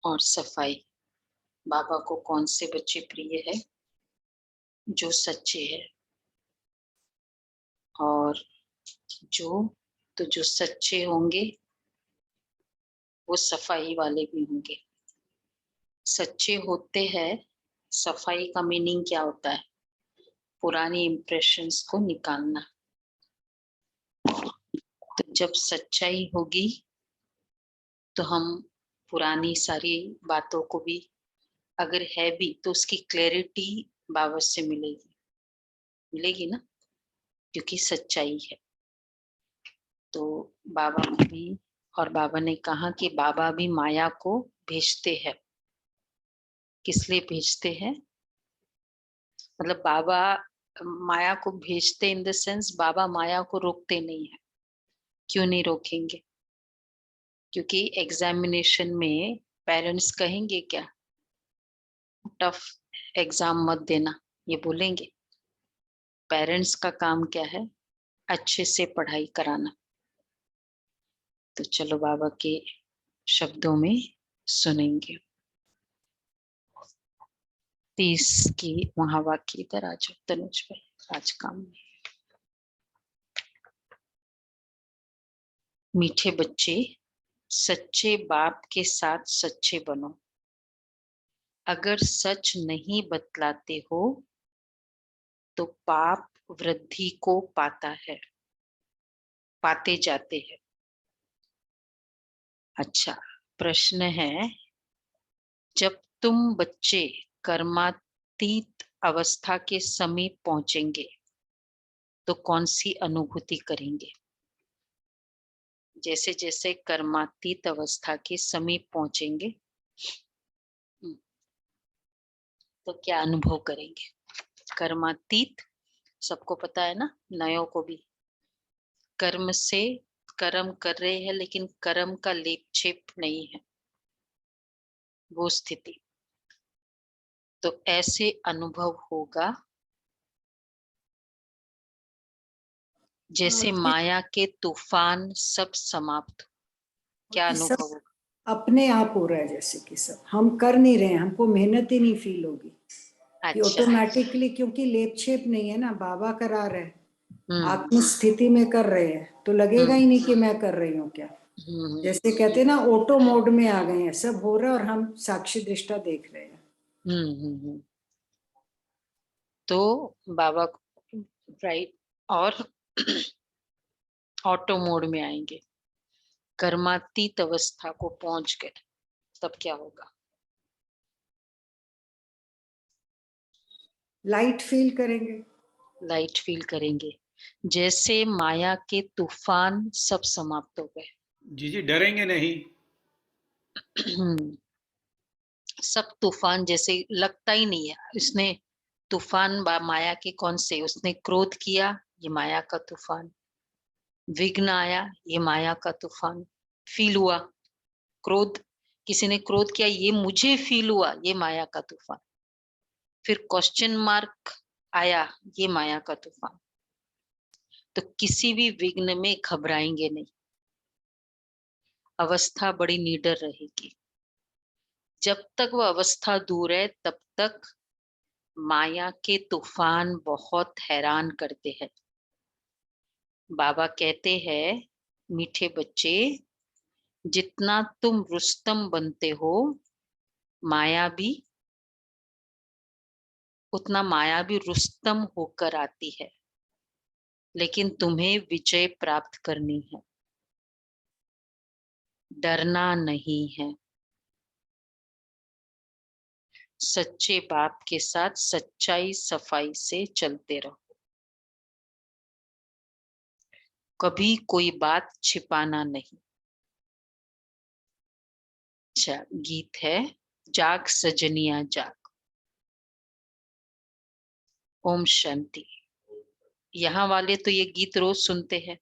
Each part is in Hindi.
और सफाई। बाबा को कौन से बच्चे प्रिय है? जो सच्चे हैं। और जो सच्चे होंगे वो सफाई वाले भी होंगे। सच्चे होते हैं। सफाई का मीनिंग क्या होता है? पुरानी इंप्रेशंस को निकालना। तो जब सच्चाई होगी तो हम पुरानी सारी बातों को भी, अगर है भी तो उसकी क्लैरिटी बाबा से मिलेगी ना, क्योंकि सच्चाई है। तो बाबा को भी, और बाबा ने कहा कि बाबा भी माया को भेजते हैं। किस लिए भेजते हैं? मतलब बाबा माया को भेजते इन द सेंस, बाबा माया को रोकते नहीं है। क्यों नहीं रोकेंगे? क्योंकि एग्जामिनेशन में पेरेंट्स कहेंगे क्या, टफ एग्जाम मत देना, ये बोलेंगे? पेरेंट्स का काम क्या है? अच्छे से पढ़ाई कराना। तो चलो बाबा के शब्दों में सुनेंगे। 30 की वहां वाक्य। इधर आ जाओ तनुज भाई, आज काम में। मीठे बच्चे, सच्चे बाप के साथ सच्चे बनो। अगर सच नहीं बतलाते हो तो पाप वृद्धि को पाते जाते हैं। अच्छा, प्रश्न है, जब तुम बच्चे कर्मातीत अवस्था के समीप पहुंचेंगे तो कौन सी अनुभूति करेंगे? जैसे जैसे कर्मातीत अवस्था के समीप पहुंचेंगे तो क्या अनुभव करेंगे? कर्मातीत सबको पता है ना, नयों को भी। कर्म से कर्म कर रहे हैं लेकिन कर्म का लेप छेप नहीं है, वो स्थिति। तो ऐसे अनुभव होगा जैसे माया के तूफान सब समाप्त हो। क्या कि सब अनुभव होगा? अपने आप हो रहा है, जैसे कि सब हम कर नहीं रहे हैं, हमको मेहनत ही नहीं फील होगी कि अच्छा। ऑटोमेटिकली, क्योंकि लेप छेप नहीं है ना, बाबा करा रहे हैं, हम्म आत्म स्थिति में कर रहे हैं, तो लगेगा हम्म ही नहीं कि मैं कर रही हूँ क्या। हम्म जैसे कहते हैं ना, ऑटो मोड में आ गए हैं, सब हो रहा है और हम साक्षी दृष्टा देख रहे हैं। हम्म। तो बाबा राइट, और ऑटो मोड में आएंगे। कर्मातीत अवस्था को पहुंच गए तब क्या होगा? लाइट फील करेंगे। लाइट फील करेंगे, जैसे माया के तूफान सब समाप्त हो गए। जी जी, डरेंगे नहीं। सब तूफान जैसे लगता ही नहीं है उसने। तूफान माया के कौन से? उसने क्रोध किया, ये माया का तूफान। विघ्न आया, ये माया का तूफान। फील हुआ क्रोध, किसी ने क्रोध किया, ये मुझे फील हुआ, ये माया का तूफान। फिर क्वेश्चन मार्क आया, ये माया का तूफान। तो किसी भी विघ्न में घबराएंगे नहीं, अवस्था बड़ी निडर रहेगी। जब तक वह अवस्था दूर है तब तक माया के तूफान बहुत हैरान करते हैं। बाबा कहते हैं, मीठे बच्चे, जितना तुम रुस्तम बनते हो, माया भी रुस्तम होकर आती है। लेकिन तुम्हें विजय प्राप्त करनी है, डरना नहीं है। सच्चे बाप के साथ सच्चाई सफाई से चलते रहो। कभी कोई बात छिपाना नहीं। अच्छा, गीत है, जाग सजनिया जाग। ओम शांति। यहाँ वाले तो ये गीत रोज सुनते हैं,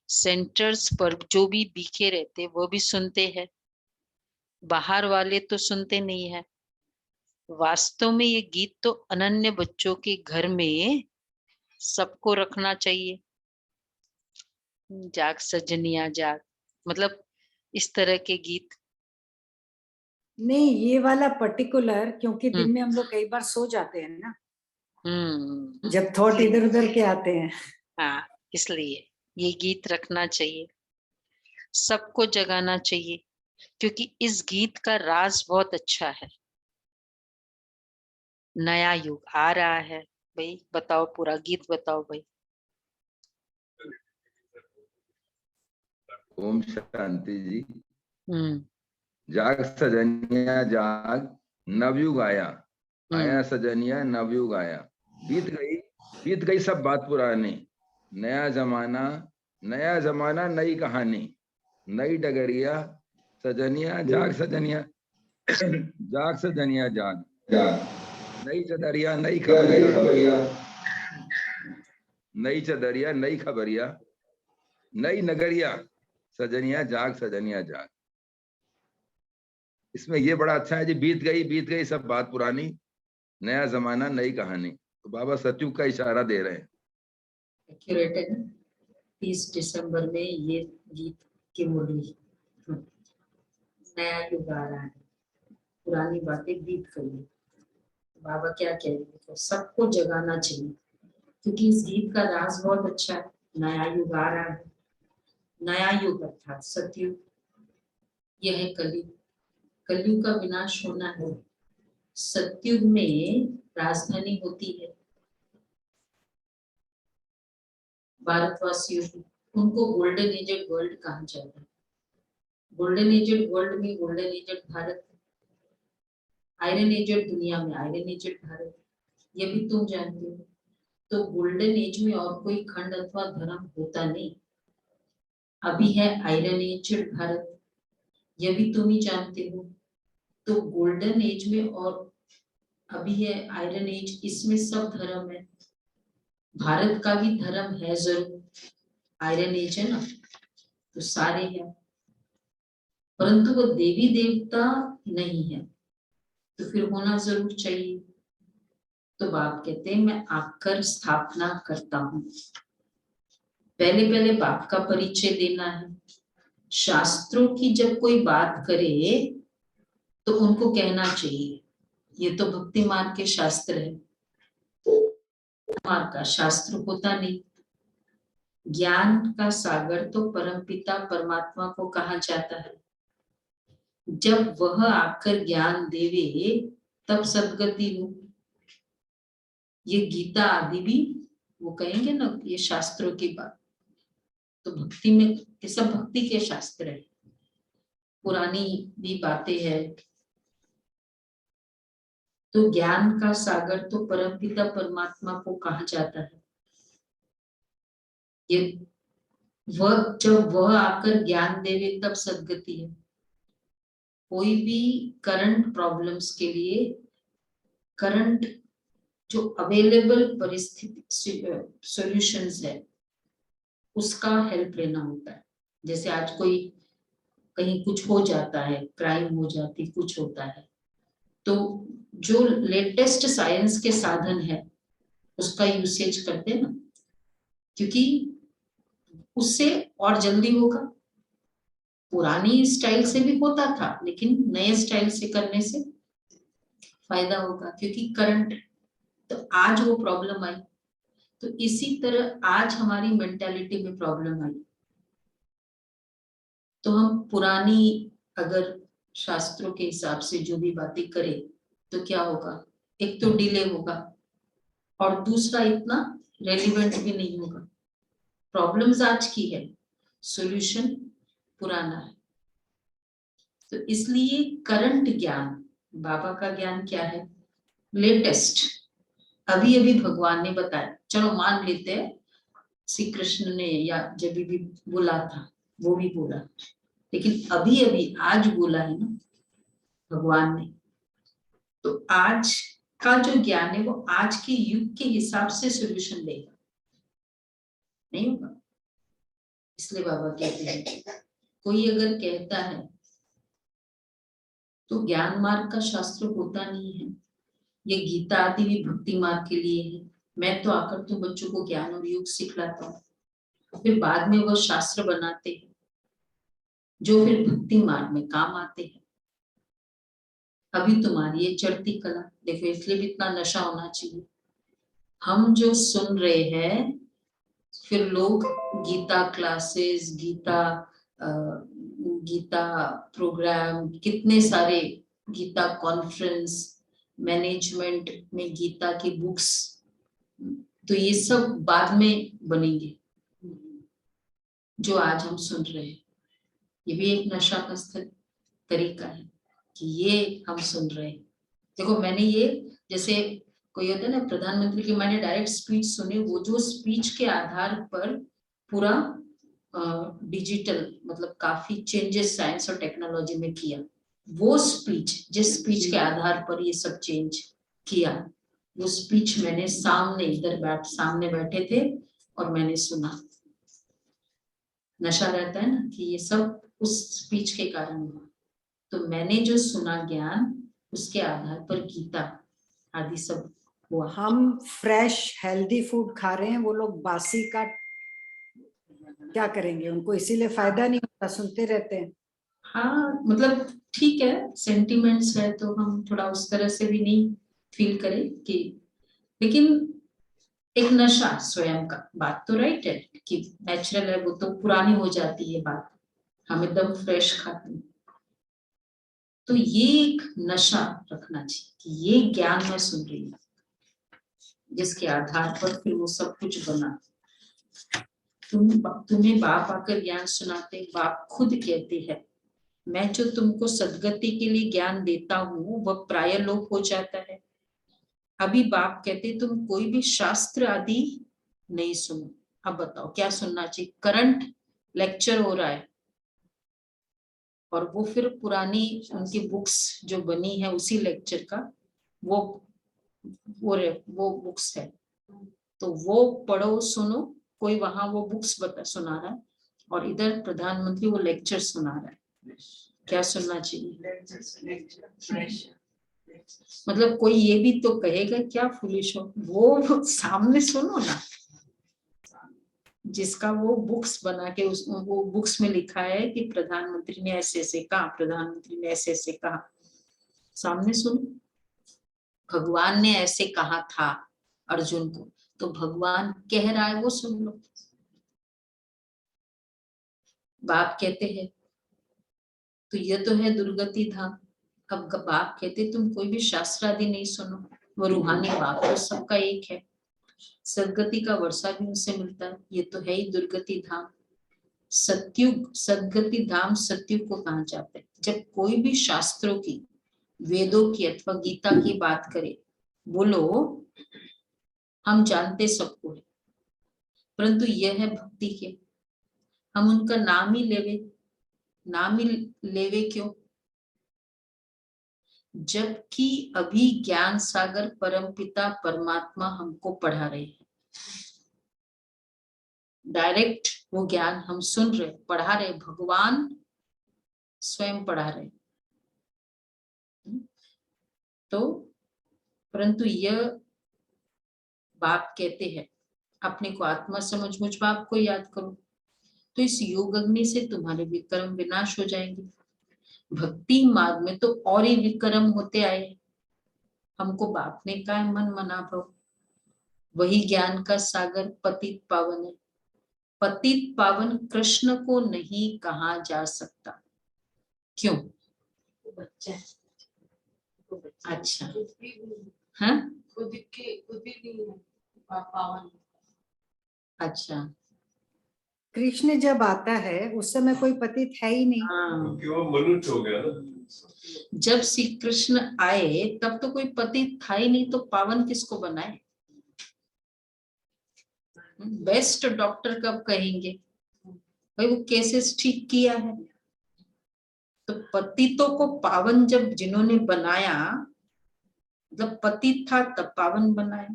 सेंटर्स पर जो भी बीखे रहते वो भी सुनते हैं, बाहर वाले तो सुनते नहीं है। वास्तव में ये गीत तो अनन्य बच्चों के घर में सबको रखना चाहिए। जाग सजनिया जाग, मतलब इस तरह के गीत नहीं, ये वाला पर्टिकुलर, क्योंकि दिन में हम लोग कई बार सो जाते हैं ना, जब थॉट इधर उधर के आते हैं। हाँ, इसलिए ये गीत रखना चाहिए, सबको जगाना चाहिए, क्योंकि इस गीत का राज बहुत अच्छा है। नया युग आ रहा है भाई, बताओ, पूरा गीत बताओ भाई। ओम शांति जी। हम्म जाग सजनिया जाग, नवयुग आया, आया सजनिया नवयुग आया। बीत गई सब बात पुरानी, नया जमाना नई कहानी, नई डगरिया सजनिया जाग सजनिया जाग सजनिया जाग, नई चदरिया नई खबरिया, नई चदरिया नई खबरिया, नई नगरिया सजनिया जाग। इसमें ये बड़ा अच्छा है जी, बीत गई सब बात पुरानी, नया जमाना नई कहानी। तो बाबा सतयुग का इशारा दे रहे हैं। एक्यूरेट है ना। 30 दिसंबर में ये गीत की मुरली, नया युग आ रहा है, पुरानी बातें बीत गई। बाबा क्या कह रहे हैं, तो सबको जगाना चाहिए, क्योंकि इस गीत का राज बहुत अच्छा है। नया युग आ रहा है, नया युग अर्थात सतयुग, यह है कलयुग। कलयुग का विनाश होना है, सतयुग में राजधानी होती है भारतवासियों की, उनको गोल्डन एजेड वर्ल्ड कहा जाता है। गोल्डन एजेड वर्ल्ड में golden aged Bharat, iron aged दुनिया में आयरन एजेड भारत, ये भी तुम जानते हो। तो गोल्डन एज में और कोई खंड अथवा धर्म होता नहीं। अभी है आयरन एजेड भारत, ये भी तुम ही जानते हो। तो गोल्डन एज में और अभी है आयरन एज, इसमें सब धर्म है। भारत का भी धर्म है जरूर, आयरन एज है ना, तो सारे हैं, परंतु वो देवी देवता नहीं है, तो फिर होना जरूर चाहिए। तो बाप कहते हैं मैं आकर स्थापना करता हूँ। पहले बाप का परिचय देना है। शास्त्रों की जब कोई बात करे तो उनको कहना चाहिए ये तो भक्ति मार्ग के शास्त्र है, मार्ग का शास्त्र होता नहीं। ज्ञान का सागर तो परमपिता परमात्मा को कहा जाता है। जब वह आकर ज्ञान देवे तब सदगति हो। ये गीता आदि भी वो कहेंगे ना, ये शास्त्रों की बात। तो भक्ति में ये सब भक्ति के शास्त्र है, पुरानी भी बातें है। तो ज्ञान का सागर तो परमपिता परमात्मा को कहा जाता है। ये जब वह आकर ज्ञान देवे तब सदगति है। कोई भी करंट प्रॉब्लम्स के लिए, करंट जो अवेलेबल परिस्थिति सॉल्यूशंस है, उसका हेल्प लेना होता है। जैसे आज कोई कहीं कुछ हो जाता है, क्राइम हो जाती, कुछ होता है, तो जो लेटेस्ट साइंस के साधन है उसका यूसेज करते हैं ना, क्योंकि उससे और जल्दी होगा। पुरानी स्टाइल से भी होता था, लेकिन नए स्टाइल से करने से फायदा होगा, क्योंकि करंट। तो आज वो प्रॉब्लम आई, तो इसी तरह आज हमारी मेंटालिटी में प्रॉब्लम आई। तो हम पुरानी अगर शास्त्रों के हिसाब से जो भी बातें करें तो क्या होगा, एक तो डिले होगा और दूसरा इतना रेलिवेंट भी नहीं होगा। प्रॉब्लम्स आज की है, सॉल्यूशन पुराना है। तो इसलिए करंट ज्ञान, बाबा का ज्ञान क्या है, लेटेस्ट, अभी अभी भगवान ने बताया। चलो मान लेते हैं श्री कृष्ण ने या जब भी बोला था वो भी बोला, लेकिन अभी अभी आज बोला है ना भगवान ने। तो आज का जो ज्ञान है वो आज के युग के हिसाब से सॉल्यूशन देगा, नहीं होगा। इसलिए बाबा कहते हैं कोई अगर कहता है तो ज्ञान मार्ग का शास्त्र होता नहीं है, ये गीता आदि भी भक्ति मार्ग के लिए है। मैं तो आकर तो बच्चों को ज्ञान और योग सिखलाता हूँ, फिर बाद में वह शास्त्र बनाते हैं जो फिर भक्ति मार्ग में काम आते हैं। अभी तुम्हारी ये चढ़ती कला देखो, इसलिए भी इतना नशा होना चाहिए। हम जो सुन रहे हैं, फिर लोग गीता क्लासेस, गीता प्रोग्राम, कितने सारे गीता कॉन्फ्रेंस, मैनेजमेंट में गीता की बुक्स, तो ये सब बाद में बनेंगे। जो आज हम सुन रहे हैं ये भी एक नशा का तरीका है कि ये हम सुन रहे हैं। देखो मैंने ये, जैसे कोई होता है ना प्रधानमंत्री की, मैंने डायरेक्ट स्पीच सुनी, वो जो स्पीच के आधार पर पूरा डिजिटल मतलब काफी चेंजेस साइंस और टेक्नोलॉजी में किया, वो स्पीच जिस स्पीच के आधार पर ये सब चेंज किया, वो स्पीच मैंने सामने इधर सामने बैठे थे और मैंने सुना। नशा रहता है ना कि ये सब उस स्पीच के कारण हुआ। तो मैंने जो सुना ज्ञान, उसके आधार पर गीता आदि सब हुआ। हम फ्रेश हेल्दी फूड खा रहे हैं, वो लोग बासी का क्या करेंगे? उनको इसीलिए फायदा नहीं होता, सुनते रहते हैं। हाँ मतलब ठीक है, सेंटिमेंट्स है तो हम थोड़ा उस तरह से भी नहीं फील करें कि, लेकिन एक नशा स्वयं का, बात तो राइट है कि नेचुरल है, वो तो पुरानी हो जाती है बात, हम एकदम फ्रेश खाते हैं। तो ये एक नशा रखना चाहिए कि ये ज्ञान मैं सुन रही हूँ, जिसके आधार पर फिर वो सब कुछ बना। तुम्हें बाप आकर ज्ञान सुनाते, बाप खुद कहते हैं मैं जो तुमको सदगति के लिए ज्ञान देता हूँ वह प्राय लोप हो जाता है। अभी बाप कहते तुम कोई भी शास्त्र आदि नहीं सुनो। अब बताओ क्या सुनना चाहिए? करंट लेक्चर हो रहा है और वो फिर पुरानी उनकी बुक्स जो बनी है उसी लेक्चर का वो बुक्स है, तो वो पढ़ो सुनो। कोई वहां वो बुक्स सुना रहा है और इधर प्रधानमंत्री वो लेक्चर सुना रहा है। क्या सुनना चाहिए? मतलब कोई ये भी तो कहेगा क्या फुलिश हो, वो सामने सुनो ना, जिसका वो बुक्स बना के वो बुक्स में लिखा है कि प्रधानमंत्री ने ऐसे ऐसे कहा, प्रधानमंत्री ने ऐसे ऐसे कहा, सामने सुनो। भगवान ने ऐसे कहा था अर्जुन को, तो भगवान कह रहा है वो सुन लो। बाप कहते हैं तो ये तो है दुर्गति धाम। अब बाप कहते तुम कोई भी शास्त्र आदि नहीं सुनो, वो रूहानी बाप तो सबका एक है, सदगति का वर्षा भी उनसे मिलता है, ये तो है ही दुर्गति धाम। सत्युग सदगति धाम सत्युग को कहा जाता है जब कोई भी शास्त्रों की, वेदों की अथवा गीता की बात करे, बोलो हम जानते सबको है, परंतु यह है भक्ति के, हम उनका नाम ही लेवे क्यों? जबकि अभी ज्ञान सागर परमपिता परमात्मा हमको पढ़ा रहे हैं, डायरेक्ट वो ज्ञान हम सुन रहे, पढ़ा रहे, भगवान स्वयं पढ़ा रहे। तो परंतु यह बाप कहते हैं अपने को आत्मा समझ, मुझ बाप को याद करो, तो इस योग अग्नि से तुम्हारे विक्रम विनाश हो जाएंगे। भक्ति मार्ग में तो और ही विक्रम होते आए, हमको बाप ने कहा मन मना भव, वही ज्ञान का सागर पतित पावन है। पतित पावन कृष्ण को नहीं कहा जा सकता, क्यों? अच्छा हाँ, अच्छा कृष्ण जब आता है उस समय कोई पतित है ही नहीं। हाँ, क्योंकि वो मनुष्य हो गया ना। जब श्री कृष्ण आए तब तो कोई पतित था ही नहीं, तो पावन किसको बनाए? बेस्ट डॉक्टर कब कहेंगे भाई वो केसेस ठीक किया है, तो पतितों को पावन जब जिन्होंने बनाया, मतलब पतित था तब पावन बनाया,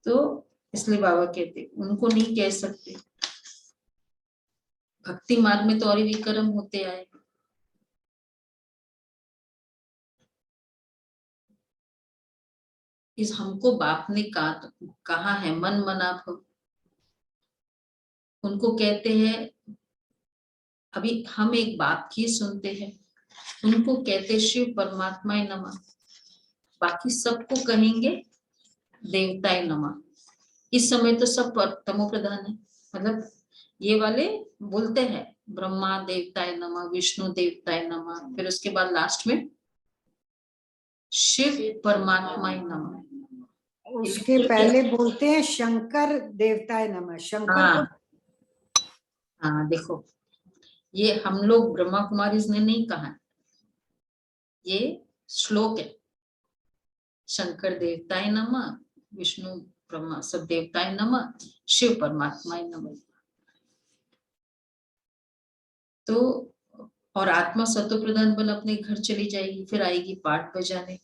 तो इसलिए बाबा कहते उनको नहीं कह सकते। भक्ति मार्ग में तो और भी कर्म होते आए। इस हमको बाप ने कहा है मन मना भव, उनको कहते हैं। अभी हम एक बाप की सुनते हैं, उनको कहते शिव परमात्माय नमः, बाकी सबको कहेंगे देवताय नमः। इस समय तो सब तमो प्रधान है, मतलब ये वाले बोलते हैं ब्रह्मा देवताय नमः, विष्णु देवताय नमः, फिर उसके बाद लास्ट में शिव परमात्माय नमः। उसके पहले बोलते हैं शंकर देवताय नमः। शंकर हाँ को हाँ, देखो ये हम लोग ब्रह्मा कुमारी ने नहीं कहा, ये श्लोक है। शंकर देवताय नमः, विष्णु ब्रह्मा सब देवताय नमः, शिव परमात्माय नमः। तो और आत्मा सतो प्रधान बन अपने घर चली जाएगी, फिर आएगी पाठ बजाने।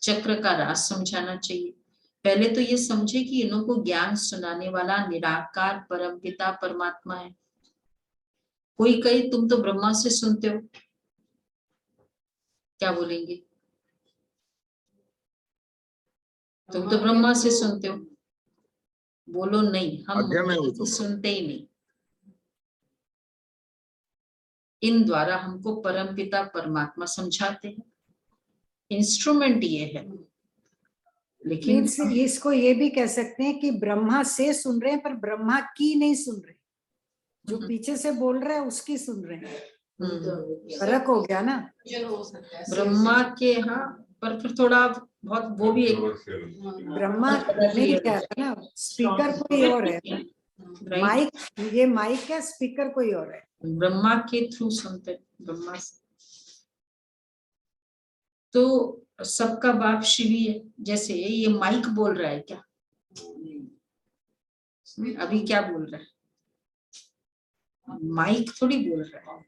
चक्र का राज समझाना चाहिए। पहले तो ये समझे कि इन्हों को ज्ञान सुनाने वाला निराकार परमपिता परमात्मा है। कोई कहे तुम तो ब्रह्मा से सुनते हो, क्या बोलेंगे? तुम तो ब्रह्मा से सुनते हो। बोलो नहीं, हम मध्यम है वो मुझे तो। सुनते ही नहीं। इन द्वारा हमको परमपिता परमात्मा समझाते हैं। इंस्ट्रूमेंट ये है, लेकिन मीन्स इसको ये भी कह सकते हैं कि ब्रह्मा से सुन रहे हैं पर ब्रह्मा की नहीं सुन रहे, जो पीछे से बोल रहा है उसकी सुन रहे हैं। फर्क हो गया ना। ब्रह्मा के यहाँ पर फिर थोड़ा बहुत वो भी एक ब्रह्मा नहीं कह रहा ना, स्पीकर कोई और है। राइट, माइक, ये माइक है, स्पीकर कोई और है। ब्रह्मा के थ्रू सुनते हैं, ब्रह्मा से। तो सबका बाप शिव ही है। जैसे ये माइक बोल रहा है क्या? अभी क्या बोल रहा है? माइक थोड़ी बोल रहा है,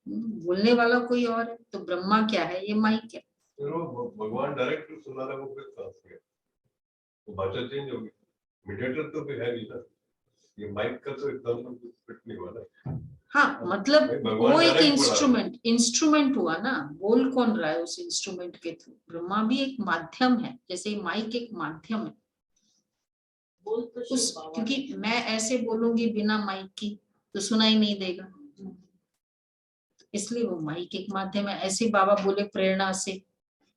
बोलने वाला कोई और है। तो ब्रह्मा क्या है? ये माइक है। भगवान डायरेक्ट सुना रहा है, वो फिर कहाँ से है? वो भाषा चेंज होगी। मीडिएटर तो भी है नहीं ना, ये माइक का तो एकदम फिट नहीं हुआ ना। हाँ, मतलब भगवान वो एक direct बोला। इंस्ट्रूमेंट हुआ ना। बोल कौन रहा है उस इंस्ट्रूमेंट के थ्रू? ब्रह्मा भी एक माध्यम है, जैसे माइक एक माध्यम है। उस क्योंकि मैं ऐसे बोलूंगी बिना माइक की तो सुनाई नहीं देगा, इसलिए वो माइक एक माध्यम है। ऐसे बाबा बोले प्रेरणा से,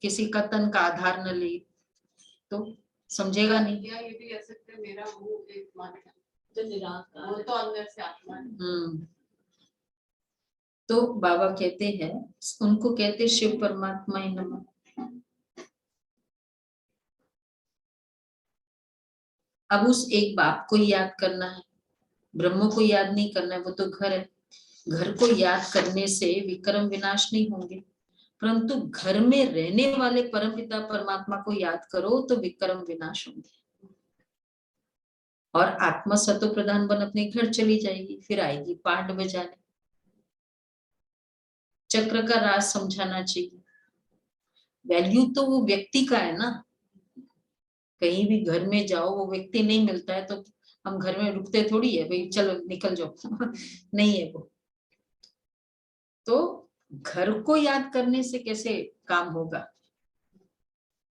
किसी कथन का आधार न ले तो समझेगा नहीं। ये भी कह सकते हैं मेरा वो एक माध्यम जो निराकार, वो तो अंदर से आत्मा है। तो बाबा कहते हैं, उनको कहते शिव परमात्मा नमः। अब उस एक बाप को याद करना है, ब्रह्म को याद नहीं करना है, वो तो घर है। घर को याद करने से विक्रम विनाश नहीं होंगे, परंतु घर में रहने वाले परमपिता परमात्मा को याद करो तो विक्रम विनाश होंगे। और आत्मा सतो प्रधान बन अपने घर चली जाएगी, फिर आएगी पाठ बजाने। चक्र का राज समझाना चाहिए। वैल्यू तो वो व्यक्ति का है ना। कहीं भी घर में जाओ, वो व्यक्ति नहीं मिलता है तो हम घर में रुकते थोड़ी है, भाई चलो निकल जाओ नहीं है वो। तो घर को याद करने से कैसे काम होगा?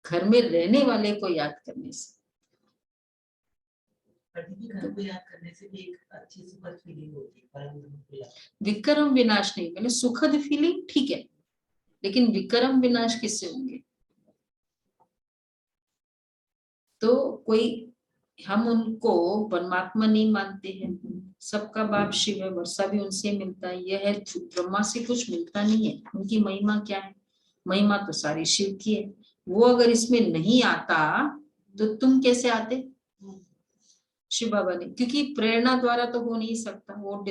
घर में रहने वाले को याद करने से। घर को याद करने से भी एक अच्छी सुखद फीलिंग होती है। विक्रम विनाश नहीं, मैंने सुखद फीलिंग ठीक है, लेकिन विक्रम विनाश किससे होंगे? तो कोई हम उनको परमात्मा नहीं मानते हैं। सबका बाप शिव है, वर्षा भी उनसे मिलता है। यह है ब्रह्मा से कुछ मिलता नहीं है। उनकी महिमा क्या है? महिमा तो सारी शिव की है। वो अगर इसमें नहीं आता तो तुम कैसे आते? शिव बाबा ने, क्योंकि प्रेरणा द्वारा तो हो नहीं सकता, वो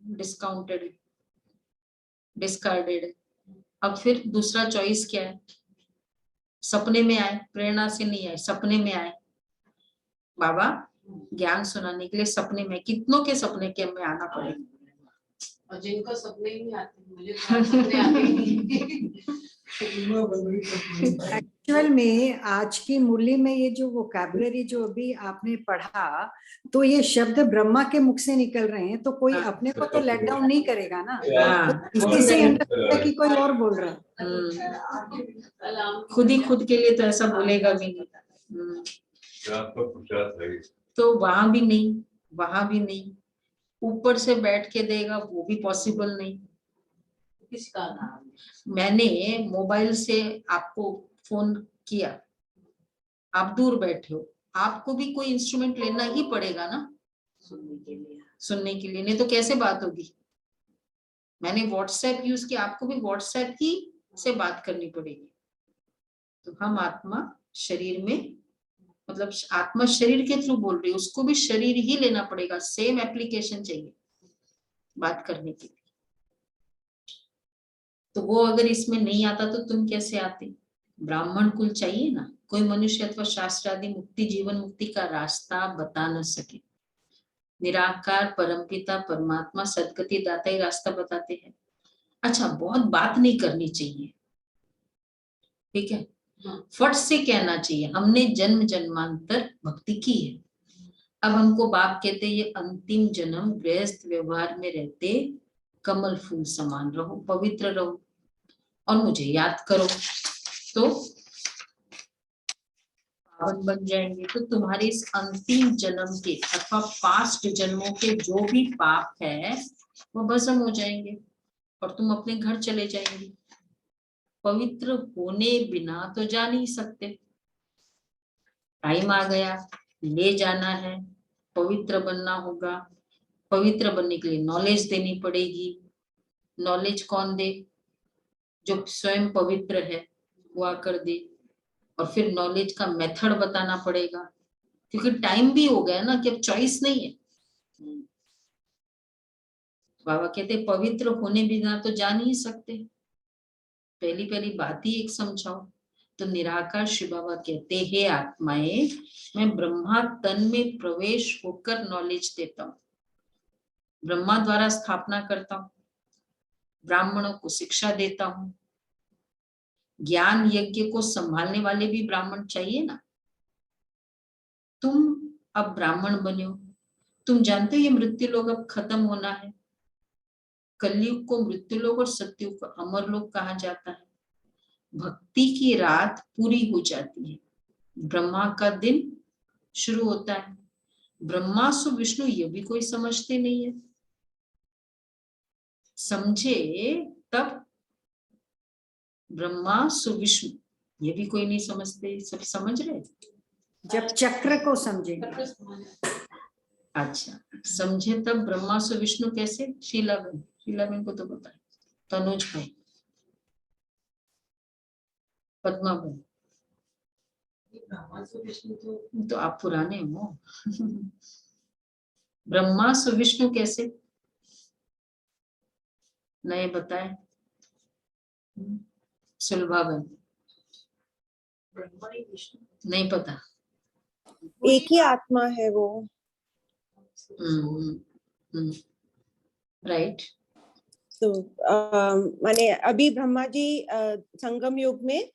डिस्काउंटेड, डिस्कार्डेड है। अब फिर दूसरा चॉइस क्या है? सपने में आए, प्रेरणा से नहीं आए, सपने में आए बाबा ज्ञान सुनाने के लिए। सपने में कितनों के सपने के में आना पड़ेगा, और जिनको सपने ही नहीं आते, मुझे तो सपने आते ही नहीं। एक्चुअल में आज की मुरली में ये जो वोकैबुलरी जो अभी आपने पढ़ा, तो ये शब्द ब्रह्मा के मुख से निकल रहे हैं, तो कोई अपने को तो लेट डाउन नहीं करेगा ना। इसी से अंडरस्टैंड कि कोई और बोल रहा है। खुद ही खुद के लिए तो ऐसा बोलेगा भी नहीं। तो वहां भी नहीं, ऊपर से बैठ के देगा वो भी पॉसिबल नहीं। किसका नाम? मैंने मोबाइल से आपको फोन किया, आप दूर बैठे हो, आपको भी कोई इंस्ट्रूमेंट लेना ही पड़ेगा ना सुनने के लिए। सुनने के लिए, नहीं तो कैसे बात होगी। मैंने व्हाट्सएप यूज किया, आपको भी व्हाट्सएप ही से बात करनी पड़ेगी। तो हम आत्मा शरीर में, मतलब आत्मा शरीर के थ्रू बोल रही है, उसको भी शरीर ही लेना पड़ेगा, सेम एप्लीकेशन चाहिए बात करने के लिए। तो वो अगर इसमें नहीं आता तो तुम कैसे आते? ब्राह्मण कुल चाहिए ना, कोई मनुष्य अथवा शास्त्र आदि मुक्ति जीवन मुक्ति का रास्ता बता न सके। निराकार परमपिता परमात्मा सदगति दाता ही रास्ता बताते हैं। अच्छा, बहुत बात नहीं करनी चाहिए, ठीक है, फट से कहना चाहिए हमने जन्म जन्मांतर भक्ति की है, अब हमको बाप कहते ये अंतिम जन्म गृहस्थ व्यवहार में रहते कमल फूल समान रहो, पवित्र रहो और मुझे याद करो तो पावन बन जाएंगे। तो तुम्हारे इस अंतिम जन्म के अथवा पास्ट जन्मों के जो भी पाप है वो भस्म हो जाएंगे और तुम अपने घर चले जाएंगे। पवित्र होने बिना तो जा नहीं सकते, टाइम आ गया, ले जाना है, पवित्र बनना होगा। पवित्र बनने के लिए नॉलेज देनी पड़ेगी। नॉलेज कौन दे? जो स्वयं पवित्र है वो आकर दे, और फिर नॉलेज का मेथड बताना पड़ेगा, क्योंकि टाइम भी हो गया ना कि अब चॉइस नहीं है। बाबा कहते पवित्र होने बिना तो जा नहीं सकते, पहली पहली बात ही एक समझाओ। तो निराकार शिव बाबा कहते हैं आत्माएं, मैं ब्रह्मा तन में प्रवेश होकर नॉलेज देता हूँ, ब्रह्मा द्वारा स्थापना करता हूँ, ब्राह्मणों को शिक्षा देता हूँ। ज्ञान यज्ञ को संभालने वाले भी ब्राह्मण चाहिए ना। तुम अब ब्राह्मण बने हो, तुम जानते हो ये मृत्यु लोक अब खत्म होना है। कलयुग को मृत्यु लोक और सत्युग को अमर लोक कहा जाता है। भक्ति की रात पूरी हो जाती है, ब्रह्मा का दिन शुरू होता है। ब्रह्मा सु विष्णु ये भी कोई समझते नहीं है, समझे तब ब्रह्मा सु विष्णु ये भी कोई नहीं समझते, सब समझ रहे जब चक्र को समझेंगे। अच्छा, समझे तब ब्रह्मा सु विष्णु कैसे? शीलाबेन, शीलाबेन को तो पता है, तनुज भाई, पद्मा बहन, तो आप पुराने हो। ब्रह्मा सु विष्णु कैसे? नए बताए सुलभा बहन, नहीं पता। एक ही आत्मा है वो। राइट। तो माने अभी ब्रह्मा जी संगम युग में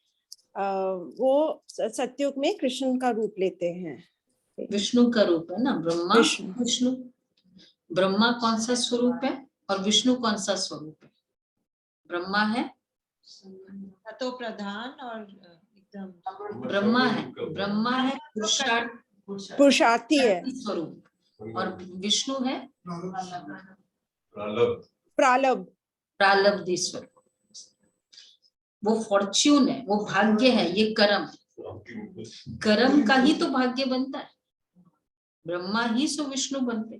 वो सतयुग में कृष्ण का रूप लेते हैं। विष्णु का रूप है ना ब्रह्मा, विष्णु। ब्रह्मा कौन सा स्वरूप है और विष्णु कौन सा स्वरूप है? ब्रह्मा है तो प्रधान और एकदम ब्रह्मा है पुरुषार्थी है स्वरूप, और विष्णु है प्रालब्धि स्वरूप। वो फॉर्च्यून है, वो भाग्य है, ये कर्म है, कर्म का ही तो भाग्य बनता है। ब्रह्मा ही सो विष्णु बनते।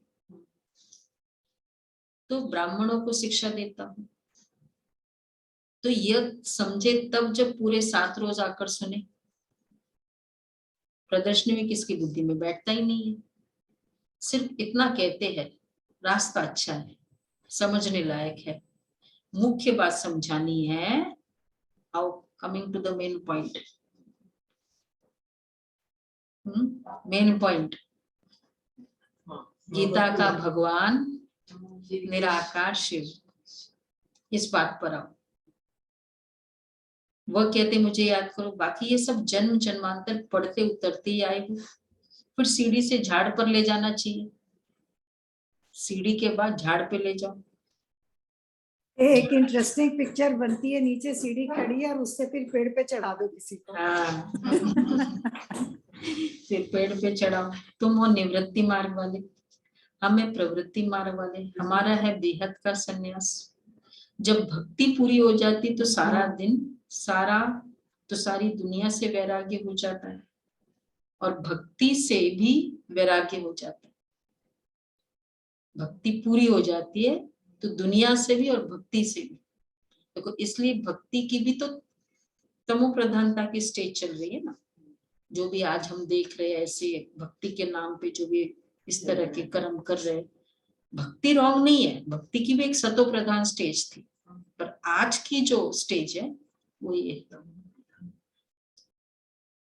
तो ब्राह्मणों को शिक्षा देता हूँ, तो यह समझे तब जब पूरे 7 रोज आकर सुने। प्रदर्शनी में किसकी बुद्धि में बैठता ही नहीं है, सिर्फ इतना कहते हैं रास्ता अच्छा है, समझने लायक है, मुख्य बात समझानी है। How coming to the main point. Main point, Gita का भगवान निराकार शिव, इस बात पर आओ। वह कहते मुझे याद करो, बाकी ये सब जन्म जन्मांतर पढ़ते उतरते ही आए हो। फिर सीढ़ी से झाड़ पर ले जाना चाहिए, सीढ़ी के बाद झाड़ पे ले जाओ। एक इंटरेस्टिंग पिक्चर बनती है, नीचे सीढ़ी खड़ी है और उससे फिर पेड़ पे चढ़ा दो किसी को। हाँ। फिर पेड़ पे चढ़ाओ। तुम हो निवृत्ति मार्ग वाले, हमें प्रवृत्ति मार्ग वाले। हमारा है बेहद का सन्यास। जब भक्ति पूरी हो जाती तो सारा दिन सारी दुनिया से वैराग्य हो जाता है और भक्ति से भी वैराग्य हो जाता है। भक्ति पूरी हो जाती है तो दुनिया से भी और भक्ति से भी। देखो इसलिए भक्ति की भी तो तमो प्रधानता की स्टेज चल रही है ना। जो भी आज हम देख रहे हैं ऐसे भक्ति के नाम पे जो भी इस तरह के कर्म कर रहे हैं, भक्ति रॉन्ग नहीं है, भक्ति की भी एक सतो प्रधान स्टेज थी, पर आज की जो स्टेज है वो ये।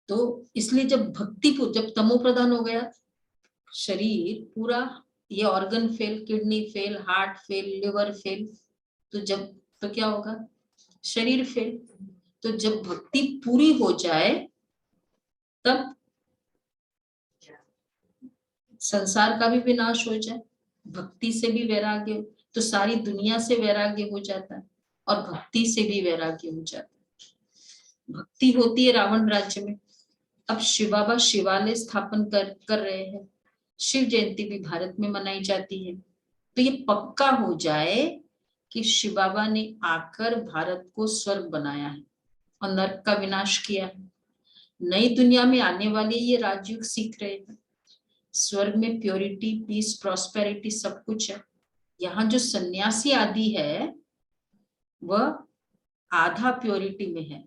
तो इसलिए जब जब तमो प्रधान हो गया, शरीर पूरा, ये organ fail, kidney fail, heart fail, liver fail, तो क्या होगा, शरीर फेल। तो जब भक्ति पूरी हो जाए तब संसार का भी विनाश हो जाए, भक्ति से भी वैराग्य, तो सारी दुनिया से वैराग्य हो जाता है और भक्ति से भी वैराग्य हो जाता है। भक्ति होती है रावण राज्य में। अब शिव बाबा शिवालय स्थापन कर रहे हैं, शिव जयंती भी भारत में मनाई जाती है। तो ये पक्का हो जाए कि शिव बाबा ने आकर भारत को स्वर्ग बनाया है और नरक का विनाश किया है। नई दुनिया में आने वाले ये राजयुग सीख रहे हैं, स्वर्ग में प्योरिटी, पीस, प्रॉस्पेरिटी सब कुछ है। यहाँ जो सन्यासी आदि है वह आधा प्योरिटी में है।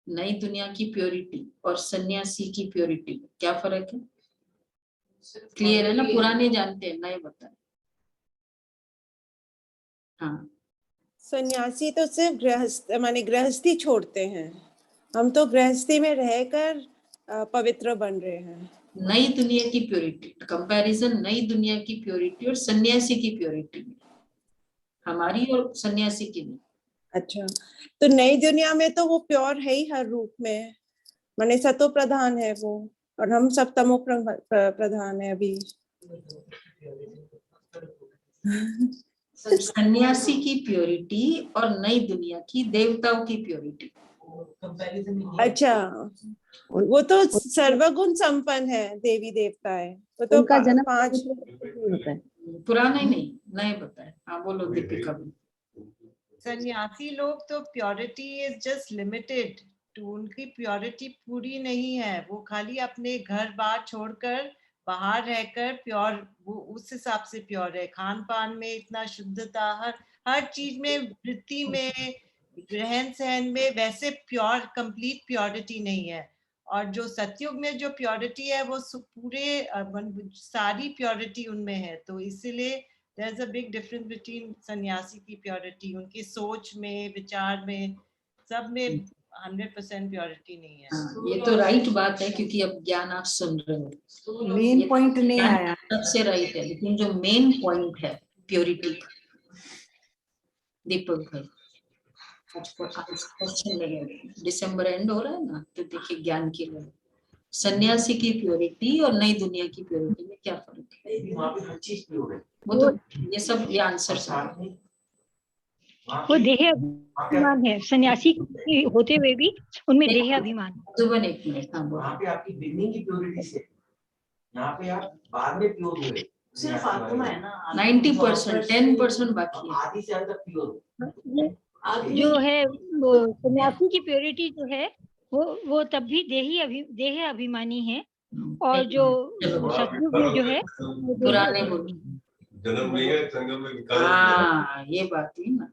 नई दुनिया की प्योरिटी और सन्यासी की प्योरिटी क्या फर्क है? क्लियर है ना? पुराने जानते हैं, नए बताए। हाँ, सन्यासी तो सिर्फ गृहस्थी छोड़ते हैं, हम तो गृहस्थी में रहकर पवित्र बन रहे हैं। नई दुनिया की प्योरिटी, कंपैरिजन नई दुनिया की प्योरिटी और सन्यासी की प्योरिटी में, हमारी और सन्यासी की नहीं। अच्छा, तो नई दुनिया में तो वो प्योर है ही हर रूप में, माने सतो प्रधान है वो, और हम सब तमो प्रधान है अभी। सन्यासी की प्योरिटी और नई दुनिया की देवताओं की प्योरिटी। अच्छा, वो तो सर्वगुण संपन्न है, देवी देवता है वो तो। उनका जन्म 5 होता है। पुराने नहीं, नए बताए। हाँ बोलो दीपिका। सन्यासी लोग तो purity is just limited to, उनकी प्योरिटी पूरी नहीं है, वो खाली अपने घर बार छोड़कर बाहर रहकर प्योर, वो उस हिसाब से प्योर है। खान पान में इतना शुद्धता, हर चीज में, वृत्ति में, रहन सहन में वैसे प्योर कंप्लीट प्योरिटी नहीं है। और जो सतयुग में जो प्योरिटी है वो पूरे सारी प्योरिटी उनमें है। तो इसीलिए there's a big difference between सन्यासी की प्योरिटी, उनकी सोच में, विचार में, सब में 100% प्योरिटी नहीं है। ये तो राइट बात है, क्योंकि अब ज्ञान आप सुन रहे हो, मेन पॉइंट नहीं आया सबसे राइट है। लेकिन जो मेन पॉइंट है प्योरिटी का, दीपक भाई क्वेश्चन लगेगा, दिसंबर एंड हो रहा है ना, तो देखिए ज्ञान की लड़ाई, सन्यासी की प्योरिटी और नई दुनिया की प्योरिटी में क्या फर्क है? हर चीज प्योर है। वो तो ये सब ये आंसर वो देह अभिमान है, सन्यासी होते हुए भी उनमें देह अभिमान। जुबन एक मिनट, हाँ वहाँ पे आपकी बिगनिंग की प्योरिटी से, यहाँ पे आप बाद में प्योर हुए। सिर्फ आत्मा है ना, 90%, 10% बाकी है। आधी से तक प्योर जो है वो सन्यासी की प्योरिटी जो है वो तब भी देह अभिमानी है, और जो सतयुग में जो है पुराने बोली जन्म नहीं है, संगम में विकार। हाँ ये बात है ना,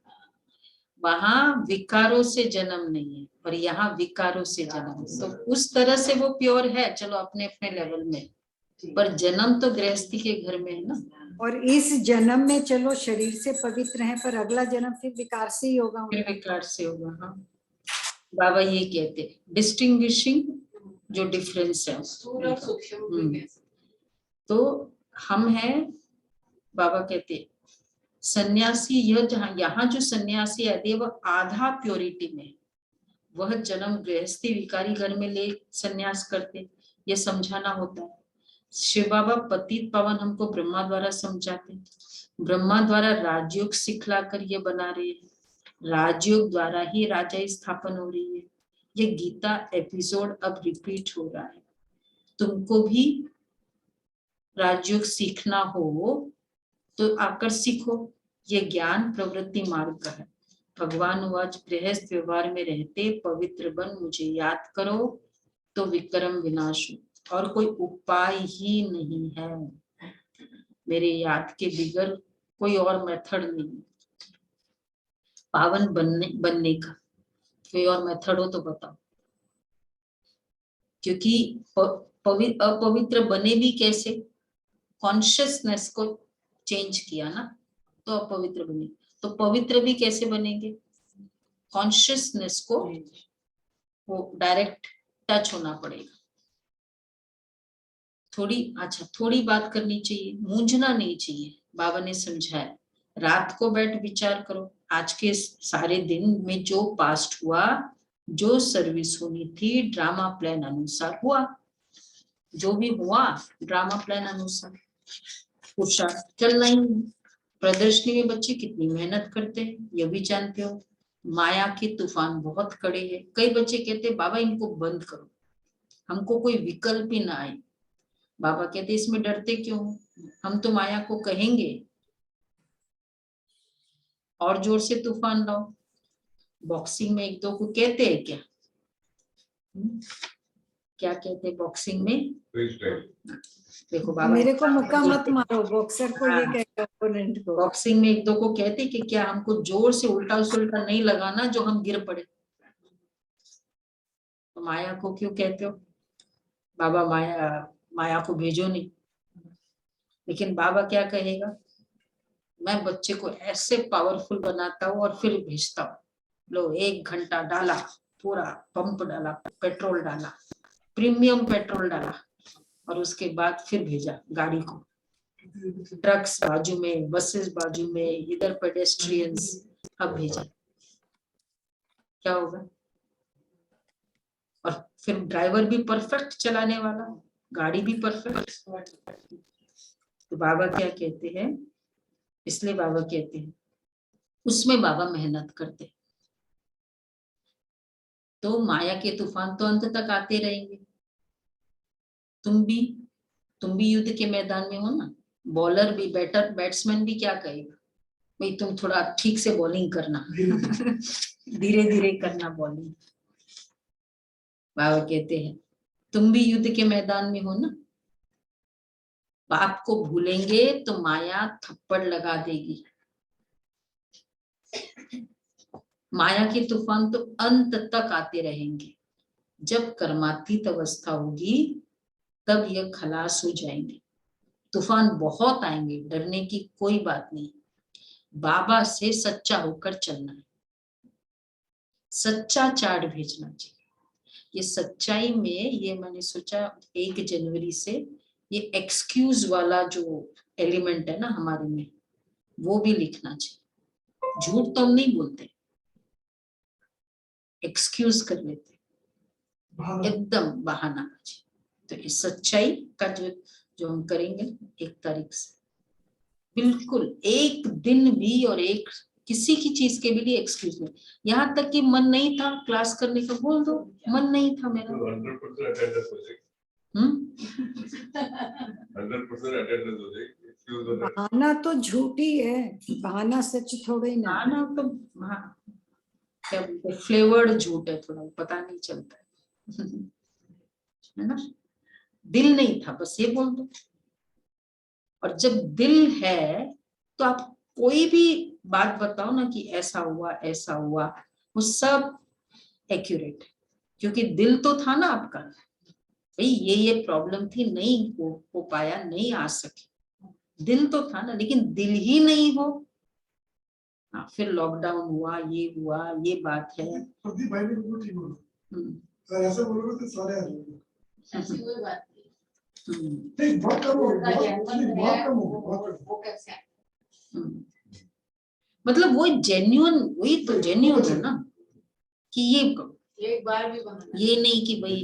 वहाँ विकारों से जन्म नहीं है और यहाँ विकारों से जन्म है। तो उस तरह से वो प्योर है, चलो अपने अपने लेवल में, पर जन्म तो गृहस्थी के घर में है ना। और इस जन्म में चलो शरीर से पवित्र हैं, पर अगला जन्म फिर विकार से ही होगा। फिर विकार से होगा। हाँ बाबा ये कहते डिस्टिंग्विशिंग जो डिफरेंस है। तो हम हैं, बाबा कहते सन्यासी, यह जहाँ यहाँ जो सन्यासी है वह आधा प्योरिटी में, वह जन्म गृहस्थी विकारी घर में ले सन्यास करते, ये समझाना होता है। शिव बाबा पतित पावन हमको ब्रह्मा द्वारा समझाते, ब्रह्मा द्वारा राजयोग सिखलाकर ये बना रहे हैं, राजयोग द्वारा ही राजा स्थापन हो रही है। ये गीता एपिसोड अब रिपीट हो रहा है। तुमको भी राजयोग सीखना हो तो आकर सीखो, ये ज्ञान प्रवृत्ति मार्ग का है। भगवान उवाच गृहस्थ व्यवहार में रहते पवित्र बन मुझे याद करो तो विक्रम विनाश हो। और कोई उपाय ही नहीं है मेरे याद के बिगर, कोई और मेथड नहीं पावन बनने का। कोई और मेथड हो तो बताओ, क्योंकि अपवित्र बने भी कैसे? कॉन्शियसनेस को चेंज किया ना तो अपवित्र बने। तो पवित्र भी कैसे बनेंगे? कॉन्शियसनेस को वो डायरेक्ट टच होना पड़ेगा। थोड़ी बात करनी चाहिए, मूंझना नहीं चाहिए। बाबा ने समझाया, रात को बैठ विचार करो आज के सारे दिन में जो पास्ट हुआ, जो सर्विस होनी थी ड्रामा प्लान अनुसार हुआ, जो भी हुआ ड्रामा प्लान अनुसार पुरुषार्थ चलना ही। प्रदर्शनी में बच्चे कितनी मेहनत करते हैं ये भी जानते हो। माया के तूफान बहुत कड़े हैं। कई बच्चे कहते बाबा इनको बंद करो, हमको कोई विकल्प ही ना आए। बाबा कहते इसमें डरते क्यों? हम तो माया को कहेंगे और जोर से तूफान लाओ। बॉक्सिंग में एक दो को कहते हैं क्या? क्या कहते हैं बॉक्सिंग में? देखो बाबा, मेरे को मुक्का मत मारो, बॉक्सर को ये कहते ओपोनेंट को। बॉक्सिंग में एक दो को कहते कि क्या हमको जोर से उल्टा सुल्टा नहीं लगाना जो हम गिर पड़े। तो माया को क्यों कहते हो? बाबा माया को भेजो नहीं। लेकिन बाबा क्या कहेगा? मैं बच्चे को ऐसे पावरफुल बनाता हूँ और फिर भेजता हूँ। लो 1 घंटा डाला, पूरा पंप डाला, पेट्रोल डाला, प्रीमियम पेट्रोल डाला और उसके बाद फिर भेजा गाड़ी को। ट्रक्स बाजू में, बसेस बाजू में, इधर पेडेस्ट्रियंस, अब भेजा। क्या होगा? और फिर ड्राइवर भी परफेक्ट चलाने वाला, गाड़ी भी परफेक्ट। तो बाबा क्या कहते हैं? इसलिए बाबा कहते हैं उसमें बाबा मेहनत करते। तो माया के तूफान तो अंत तक आते रहेंगे। तुम भी युद्ध के मैदान में हो ना। बॉलर भी, बैट्समैन भी क्या कहेगा? भाई तुम थोड़ा ठीक से बॉलिंग करना धीरे धीरे करना बॉलिंग। बाबा कहते हैं तुम भी युद्ध के मैदान में हो ना। बाप को भूलेंगे तो माया थप्पड़ लगा देगी। माया के तूफान तो अंत तक आते रहेंगे। जब कर्मातीत अवस्था होगी तब यह खलास हो जाएंगे। तूफान बहुत आएंगे, डरने की कोई बात नहीं। बाबा से सच्चा होकर चलना है, सच्चा चार्ट भेजना चाहिए। ये सच्चाई में, ये मैंने सोचा 1 जनवरी से ये एक्सक्यूज वाला जो एलिमेंट है ना हमारे में, वो भी लिखना चाहिए। झूठ तो हम नहीं बोलते, एक्सक्यूज कर लेते, एकदम बहाना। तो इस सच्चाई का जो हम करेंगे 1 तारीख से, बिल्कुल 1 दिन भी और एक किसी की चीज के भी लिए एक्सक्यूज नहीं। यहाँ तक कि मन नहीं था क्लास करने का, बोल दो मन नहीं था मेरा। 100% अटेंडेंस हो जाएगी। 100% अटेंडेंस हो जाएगी। बहाना तो झूठी है, बहाना सच थोड़े ना। बहाना तो क्या बोलते, फ्लेवर्ड झूठ है, थोड़ा पता नहीं चलता है ना। दिल नहीं था, बस ये बोल दो। और जब दिल है तो आप कोई भी बात बताओ ना कि ऐसा हुआ ऐसा हुआ, वो सब एक्यूरेट है। क्योंकि दिल तो था ना आपका, भाई ये प्रॉब्लम थी, नहीं हो पाया, नहीं आ सके, दिल तो था ना। लेकिन दिल ही नहीं हो, फिर लॉकडाउन हुआ, ये बात है। ऐसे बोलोगे तो सारे आ जाएंगे। ऐसी कोई बात नहीं, बहुत कम हो। मतलब वो जेन्युइन, वही तो जेन्युइन है ना कि ये एक बार भी बहाना, ये नहीं कि भाई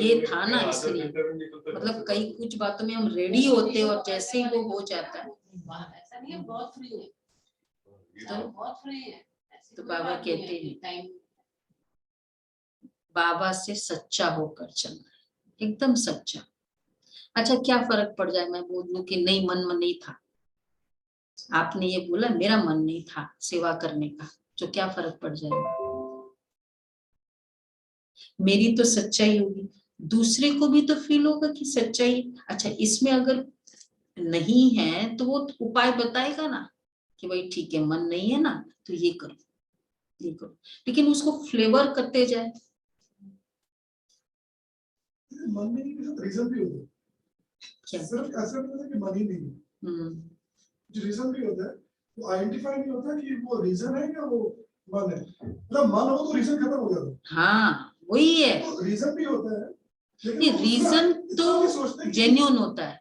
ये था ना इसलिए। मतलब कई कुछ बातों में हम रेडी होते और जैसे ही वो हो जाता है। ऐसा नहीं है, बहुत फ्री है, तो बहुत फ्री है। तो बाबा कहते हैं बाबा से सच्चा होकर चलना है, एकदम सच्चा। अच्छा क्या फर्क पड़ जाए मैं बोल दूं कि नहीं मन में नहीं था, आपने ये बोला मेरा मन नहीं था सेवा करने का, तो क्या फर्क पड़ जाएगा? मेरी तो सच्चाई होगी, दूसरे को भी तो फील होगा कि सच्चाई। अच्छा, इसमें अगर नहीं है तो वो उपाय बताएगा ना कि भाई ठीक है मन नहीं है ना तो ये करो ये करो, लेकिन उसको फ्लेवर करते जाए। मन नहीं है, रीजन भी होता है। क्या? सिर्फ ऐसा नहीं होता कि मन ही नहीं है, जो रीजन भी होता है वो आइडेंटिफाई नहीं होता कि वो रीजन है या वो मन है। मतलब मन हो तो रीजन खत्म हो जाता है। हाँ वही है, तो रीजन भी होता है, लेकिन ये वो रीजन इतना नहीं तो सोचते कि जेन्युइन होता है,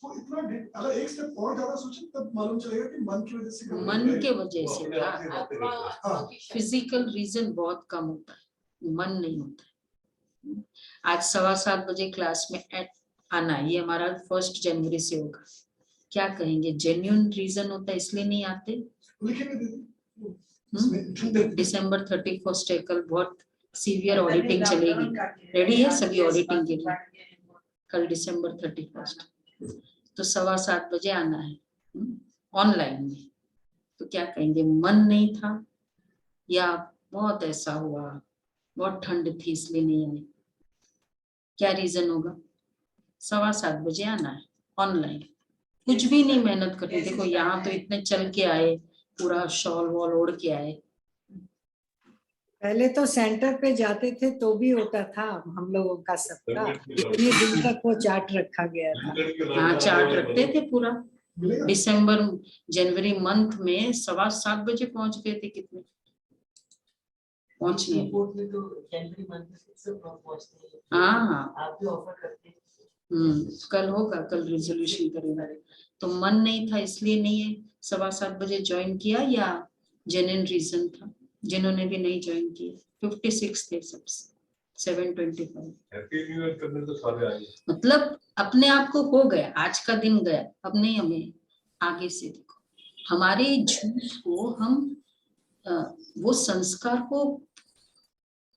वो इतना अगर एक स्टेप और ज्यादा सोचे तब मालूम चलेगा कि मन की वजह से कर रहे मन हैं। के वजह से था। फिजिकल रीजन बहुत कम होता है, मन नहीं होता है। आज 7:15 बजे क्लास में आना, ये हमारा 1 जनवरी से होगा। क्या कहेंगे? जेन्युइन रीजन होता है इसलिए नहीं आते। दिसंबर 31 है, कल बहुत सीवियर ऑडिटिंग चलेगी। रेडी है सभी ऑडिटिंग के लिए? कल दिसंबर 31, तो 7:15 बजे आना है ऑनलाइन में। तो क्या कहेंगे? मन नहीं था या बहुत ऐसा हुआ, बहुत ठंड थी इसलिए नहीं आए? क्या रीजन होगा? 7:15 बजे आना है ऑनलाइन, कुछ भी नहीं मेहनत करनी। देखो यहाँ तो इतने चल के आए, पूरा शॉल वॉल ओढ़ के आए। पहले तो सेंटर पे जाते थे तो भी होता था हम लोगों का सबका, इतने दिन तक वो चार्ट रखा गया था। हाँ चार्ट रखते थे पूरा। दिसंबर जनवरी मंथ में 7:15 बजे पहुंच गए थे। कितने पहुंचने? हाँ आप भी ऑफर करते हैं। कल होगा, कल रिजोल्यूशन करेगा। तो मन नहीं था इसलिए नहीं है 7:15 बजे ज्वाइन किया, या जेन्युइन रीजन था? जिन्होंने भी नहीं ज्वाइन किया 56 थे सब, 725। हैप्पी न्यू ईयर करने तो सारे आए। मतलब अपने आप को हो गया, आज का दिन गया, अब नहीं हमें आगे से। देखो हमारे झूठ को हम वो संस्कार को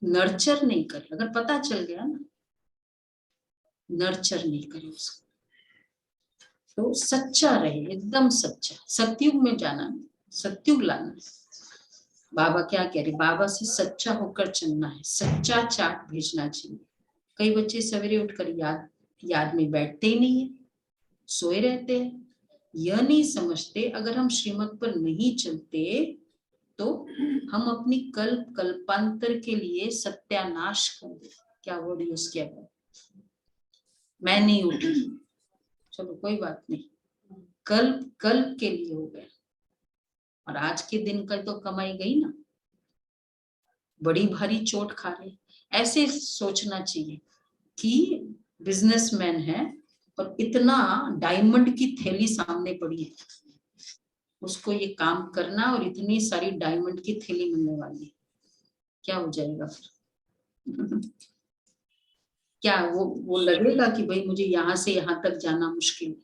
नर्चर नहीं कर, अगर पता चल गया ना, नर्चर नहीं करे उसको, तो सच्चा रहे, एकदम सच्चा। सत्युग में जाना, सत्युग लाना। बाबा क्या कह रहे? बाबा से सच्चा होकर चलना है, सच्चा चार्ट भेजना चाहिए। कई बच्चे सवेरे उठकर याद में बैठते ही नहीं है, सोए रहते हैं। यह नहीं समझते अगर हम श्रीमत पर नहीं चलते तो हम अपनी कल्पांतर के लिए सत्यानाश कर दे। क्या वर्ड यूज किया गया? मैं नहीं उठी, चलो कोई बात नहीं, कल के लिए हो गया, और आज के दिन का तो कमाई गई ना। बड़ी भारी चोट खा रहे, ऐसे सोचना चाहिए कि बिजनेसमैन है और इतना डायमंड की थैली सामने पड़ी है, उसको ये काम करना और इतनी सारी डायमंड की थैली मिलने वाली है। क्या हो जाएगा फिर? क्या वो लगेगा कि भाई मुझे यहाँ से यहाँ तक जाना मुश्किल?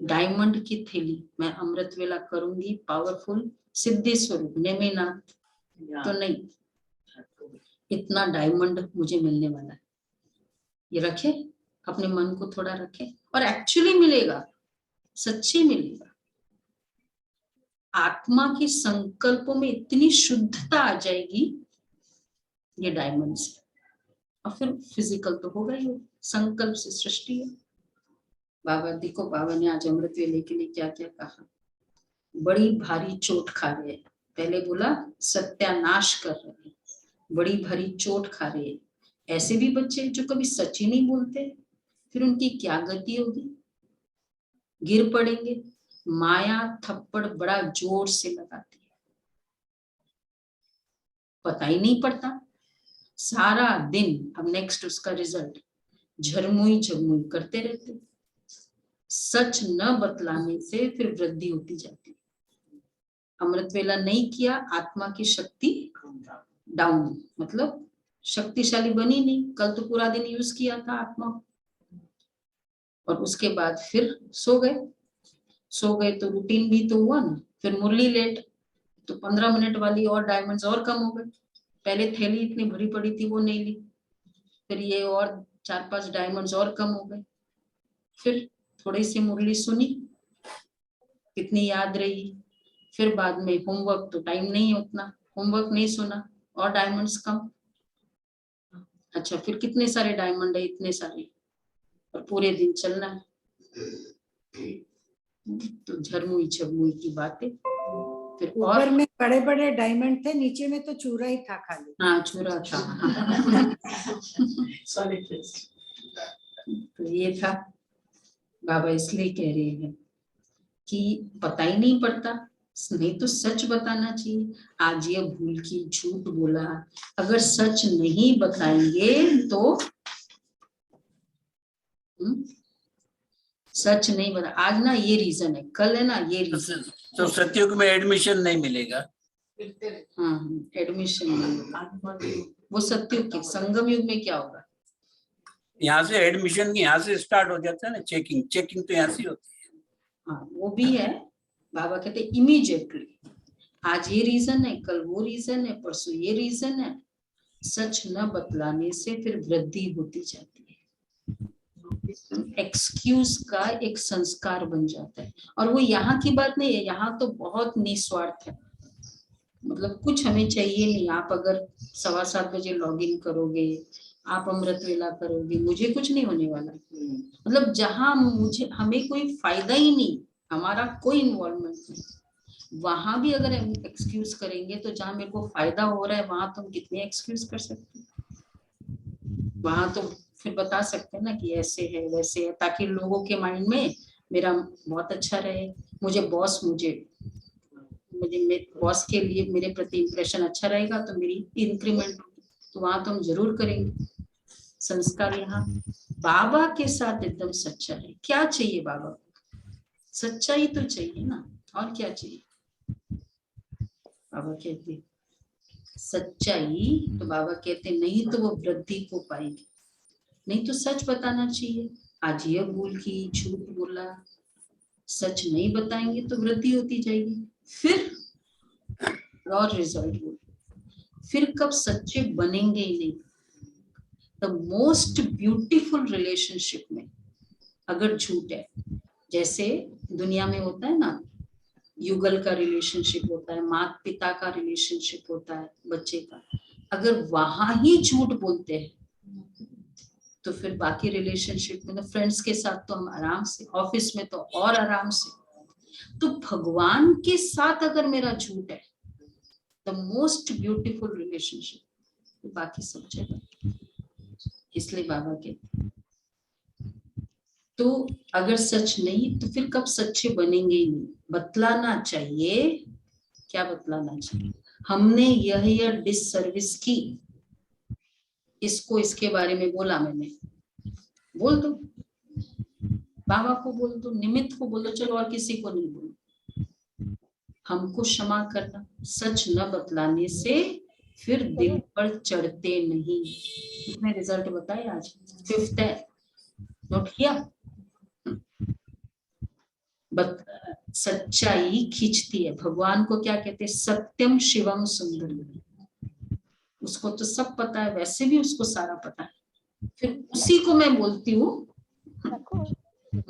डायमंड की थैली, मैं अमृत वेला करूंगी, पावरफुल सिद्धि स्वरूप नेमिनाथ, तो नहीं, इतना डायमंड मुझे मिलने वाला है। ये रखे, अपने मन को थोड़ा रखे, और एक्चुअली मिलेगा, सच्ची मिलेगा। आत्मा के संकल्पों में इतनी शुद्धता आ जाएगी ये डायमंड से, और फिर फिजिकल तो होगा ही, संकल्प से सृष्टि है। बाबा देखो, बाबा ने आज अमृत वेले के लिए क्या क्या कहा। बड़ी भारी चोट खा रहे हैं, पहले बोला सत्यानाश कर रहे हैं, बड़ी भारी चोट खा रहे हैं। ऐसे भी बच्चे जो कभी सच ही नहीं बोलते, फिर उनकी क्या गति होगी? गिर पड़ेंगे। माया थप्पड़ बड़ा जोर से लगाती है, पता ही नहीं पड़ता सारा दिन। अब नेक्स्ट उसका रिजल्ट, झरमुई झरमुई करते रहते। सच न बतलाने से फिर वृद्धि होती जाती है। अमृत वेला नहीं किया, आत्मा की शक्ति डाउन, मतलब शक्तिशाली बनी नहीं। कल तो पूरा दिन यूज किया था आत्मा, और उसके बाद फिर सो गए तो रूटीन भी तो हुआ ना। फिर मुरली लेट, तो 15 मिनट वाली और डायमंड्स और कम हो गए। पहले थैली इतनी भरी पड़ी थी वो नहीं ली, फिर ये और 4-5 डायमंड्स और कम हो गए। फिर थोड़ी सी मुरली सुनी, कितनी याद रही। फिर बाद में होमवर्क तो टाइम नहीं है उतना, होमवर्क नहीं सुना और डायमंड्स कम। अच्छा फिर कितने सारे डायमंड है, इतने सारे, और पूरे दिन चलना है। तो झरमुई छरमुई की बातें। फिर और ऊपर में बड़े बड़े डायमंड थे, नीचे में तो चूरा ही था खाली। हाँ चूरा था। तो ये था, बाबा इसलिए कह रहे हैं कि पता ही नहीं पड़ता, नहीं तो सच बताना चाहिए। आज ये भूल की, झूठ बोला, अगर सच नहीं बताएंगे तो सच नहीं बता, आज ना ये रीजन है, कल है ना ये रीजन। तो सतयुग में एडमिशन नहीं मिलेगा। हाँ एडमिशन नहीं, वो सतयुग के, संगम युग में क्या होगा, यहाँ से एडमिशन यहाँ से स्टार्ट हो जाता है ना, चेकिंग, चेकिंग तो यहाँ से होती है। हाँ वो भी है। बाबा कहते इमीडिएटली, आज ये रीजन है, कल वो रीजन है, परसों ये रीजन है। सच न बतलाने से फिर वृद्धि होती जाती है, एक्सक्यूज का एक संस्कार बन जाता है। और वो यहाँ की बात नहीं है, यहाँ तो बहुत निस्वार्थ है, मतलब कुछ हमें चाहिए नहीं। आप अगर 7:15 बजे लॉग इन करोगे, आप अमृत वेला करोगे, मुझे कुछ नहीं होने वाला। मतलब जहां मुझे, हमें कोई फायदा ही नहीं, हमारा कोई इन्वॉल्वमेंट नहीं, वहां भी अगर हम एक्सक्यूज करेंगे तो जहां मेरे को फायदा हो रहा है वहां तो हम कितने एक्सक्यूज कर सकते हैं। वहां तो फिर बता सकते हैं ना कि ऐसे है वैसे है, ताकि लोगों के माइंड में मेरा बहुत अच्छा रहे, मुझे बॉस के लिए मेरे प्रति इंप्रेशन अच्छा रहेगा तो मेरी इंक्रीमेंट होगी, तो वहां तो हम जरूर करेंगे। संस्कार यहाँ बाबा के साथ एकदम सच्चा है। क्या चाहिए बाबा को, सच्चाई तो चाहिए ना, और क्या चाहिए। बाबा कहते सच्चाई, तो बाबा कहते नहीं तो वो वृद्धि को पाएगी, नहीं तो सच बताना चाहिए। आज ये भूल की, झूठ बोला, सच नहीं बताएंगे तो वृद्धि होती जाएगी, फिर और रिजल्ट हो, फिर कब सच्चे बनेंगे ही नहीं। द मोस्ट ब्यूटीफुल रिलेशनशिप में अगर झूठ है, जैसे दुनिया में होता है ना, युगल का रिलेशनशिप होता है, माता पिता का रिलेशनशिप होता है, बच्चे का, अगर वहां ही झूठ बोलते हैं तो फिर बाकी रिलेशनशिप में, फ्रेंड्स के साथ तो हम आराम से, ऑफिस में तो और आराम से, तो भगवान के साथ अगर मेरा झूठ है, द मोस्ट ब्यूटीफुल रिलेशनशिप, तो बाकी सब जगह। इसलिए बाबा के तो अगर सच नहीं तो फिर कब सच्चे बनेंगे ही नहीं। बतलाना चाहिए, क्या बतलाना चाहिए, हमने यह डिससर्विस की, इसको इसके बारे में बोला, मैंने बोल दो, बाबा को बोल दो, निमित्त को बोल दो, चलो और किसी को नहीं बोलो। हमको क्षमा करना, सच न बतलाने से फिर दिल पर चढ़ते नहीं। कितने रिजल्ट बताए आज, 5th है, नोट किया। सच्चाई खींचती है। भगवान को क्या कहते हैं, सत्यम शिवम सुंदरम। उसको तो सब पता है, वैसे भी उसको सारा पता है, फिर उसी को मैं बोलती हूँ।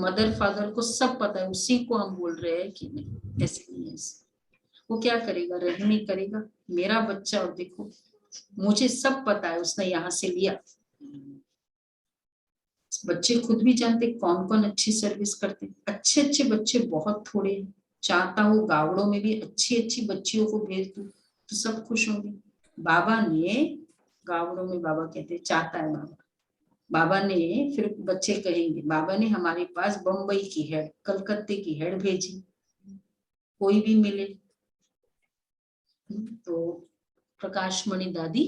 मदर फादर को सब पता है, उसी को हम बोल रहे हैं कि नहीं ऐसे नहीं है। वो क्या करेगा, रहमी करेगा, मेरा बच्चा, और देखो मुझे सब पता है, उसने यहाँ से लिया। बच्चे खुद भी जानते कौन कौन अच्छी सर्विस करते, अच्छे अच्छे बच्चे बहुत थोड़े हैं। चाहता हूँ गावड़ों में भी अच्छी अच्छी बच्चियों को भेज दूं तो सब खुश होंगे। बाबा ने गावड़ों में, बाबा कहते चाहता है बाबा ने, फिर बच्चे कहेंगे बाबा ने हमारे पास बम्बई की हेड, कलकत्ते की हेड भेजी, कोई भी मिले। तो प्रकाशमणि दादी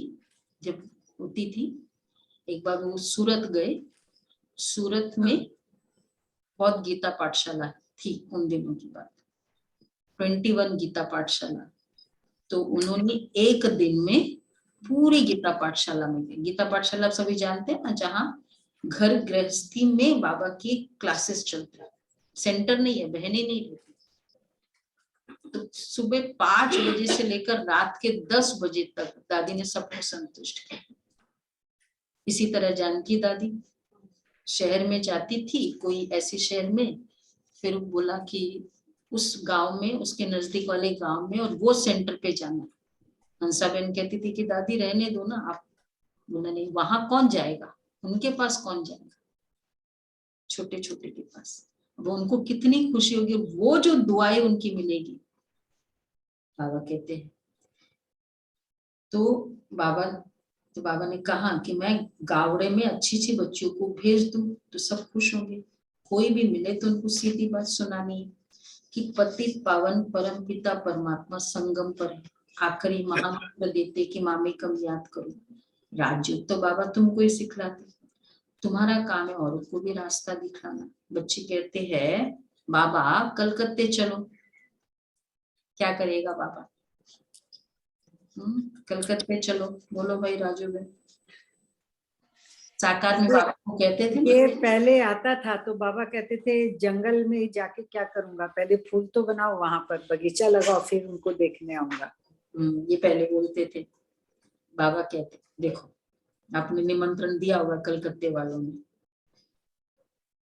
जब होती थी, एक बार वो सूरत गए, सूरत में बहुत गीता पाठशाला थी उन दिनों की बात, 21 गीता पाठशाला। तो उन्होंने एक दिन में पूरी गीता पाठशाला में गए। गीता पाठशाला आप सभी जानते हैं ना, जहाँ घर गृहस्थी में बाबा की क्लासेस चलते हैं, सेंटर नहीं है, बहनें नहीं रहती। तो सुबह 5 बजे से लेकर रात के 10 बजे तक दादी ने सबको संतुष्ट किया। इसी तरह जानकी दादी शहर में जाती थी, कोई ऐसे शहर में, फिर बोला कि उस गांव में, उसके नजदीक वाले गांव में, और वो सेंटर पे जाना। हंसाबेन कहती थी कि दादी रहने दो ना आप। बोला नहीं, वहां कौन जाएगा, उनके पास कौन जाएगा, छोटे छोटे के पास। वो उनको कितनी खुशी होगी, वो जो दुआएं उनकी मिलेगी। बाबा कहते हैं तो बाबा ने कहा कि मैं गावड़े में अच्छी अच्छी बच्चियों को भेज दूं तो सब खुश होंगे। कोई भी मिले तो उनको सीधी बात सुनानी है कि पतित पावन परम पिता परमात्मा संगम पर है। आखिरी महामंत्र देते कि मामी कम याद करो। राजयोग तो बाबा तुमको ही सिखलाते, तुम्हारा काम है औरों को भी रास्ता दिखाना। बच्चे कहते हैं बाबा कलकत्ते चलो, क्या करेगा बाबा? कलकत्ते चलो, बोलो भाई राजू भाई। साकार में बाबा को कहते थे ये पहले आता था तो बाबा कहते थे जंगल में जाके क्या करूंगा, पहले फूल तो बनाओ, वहां पर बगीचा लगाओ, फिर उनको देखने आऊंगा। ये पहले बोलते थे। बाबा कहते देखो आपने निमंत्रण दिया होगा कलकत्ते वालों ने,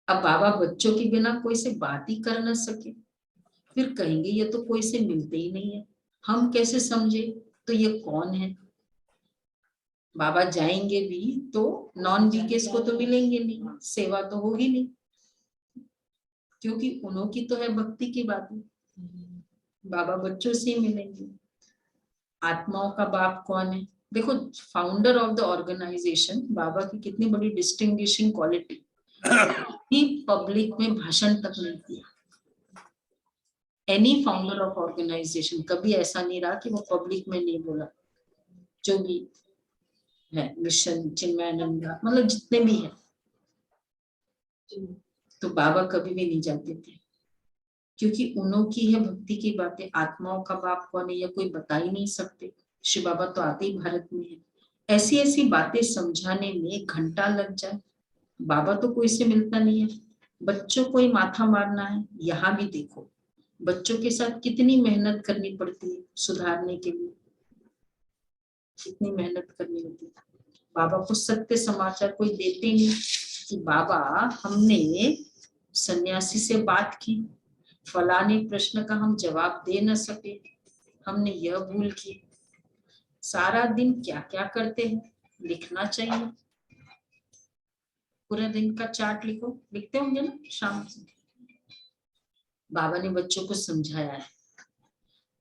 अब बाबा बच्चों के बिना कोई से बात ही कर ना सके, फिर कहेंगे ये तो कोई से मिलते ही नहीं है, हम कैसे समझे तो ये कौन है। बाबा जाएंगे भी तो नॉन वीकेस को तो मिलेंगे नहीं, सेवा तो होगी नहीं, क्योंकि उन्हों की तो है भक्ति की बात। बाबा बच्चों से ही मिलेंगे। आत्माओं का बाप कौन है? देखो फाउंडर ऑफ द ऑर्गेनाइजेशन, बाबा की कितनी बड़ी डिस्टिंग्विशिंग क्वालिटी, ही पब्लिक में भाषण तक नहीं किया। एनी फाउंडर ऑफ ऑर्गेनाइजेशन कभी ऐसा नहीं रहा कि वो पब्लिक में नहीं बोला। जो भी है मिशन चिन्मयानंदा, मतलब जितने भी है, तो बाबा कभी भी नहीं जाते थे, क्योंकि उन्हों की है भक्ति की बातें। आत्माओं का बाप कौन है यह कोई बता ही नहीं सकते। शिव बाबा तो आते ही भारत में है। ऐसी ऐसी बातें समझाने में 1 घंटा लग जाए। बाबा तो कोई से मिलता नहीं है, बच्चों को ही माथा मारना है। यहाँ भी देखो बच्चों के साथ कितनी मेहनत करनी पड़ती है सुधारने के लिए, कितनी मेहनत करनी होती है। बाबा को सत्य समाचार कोई देते नहीं कि बाबा हमने सन्यासी से बात की, फलाने प्रश्न का हम जवाब दे न सके, हमने यह भूल की। सारा दिन क्या क्या करते हैं लिखना चाहिए, पूरे दिन का चार्ट लिखो, लिखते होंगे ना शाम से। बाबा ने बच्चों को समझाया है,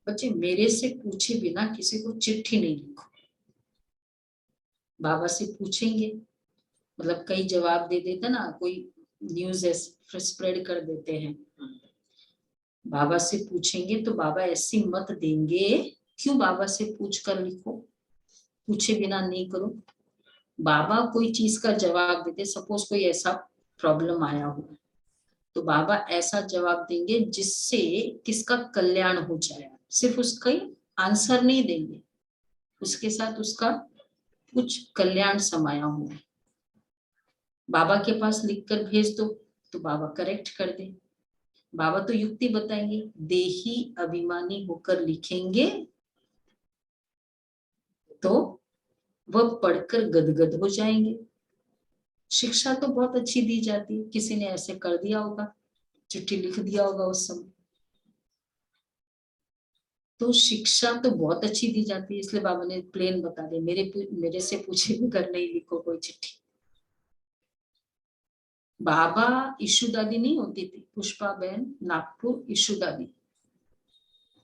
बच्चे मेरे से पूछे बिना किसी को चिट्ठी नहीं लिखो। बाबा से पूछेंगे, मतलब कई जवाब दे देते ना, कोई न्यूज स्प्रेड कर देते हैं। बाबा से पूछेंगे तो बाबा ऐसी मत देंगे, क्यों बाबा से पूछ कर लिखो, पूछे बिना नहीं करो। बाबा कोई चीज का जवाब देते, सपोज कोई ऐसा प्रॉब्लम आया हो तो बाबा ऐसा जवाब देंगे जिससे किसका कल्याण हो जाए। सिर्फ उसका ही आंसर नहीं देंगे, उसके साथ उसका कुछ कल्याण समाया हुआ है। बाबा के पास लिखकर भेज दो तो बाबा करेक्ट कर दे। बाबा तो युक्ति बताएंगे, देही अभिमानी होकर लिखेंगे तो वह पढ़कर गदगद हो जाएंगे। शिक्षा तो बहुत अच्छी दी जाती है, किसी ने ऐसे कर दिया होगा, चिट्ठी लिख दिया होगा उस समय, तो शिक्षा तो बहुत अच्छी दी जाती है। इसलिए बाबा ने प्लेन बता दिया, मेरे से पूछे कर नहीं लिखो कोई चिट्ठी। बाबा ईशु दादी नहीं होती थी, पुष्पा बहन नागपुर ईशु दादी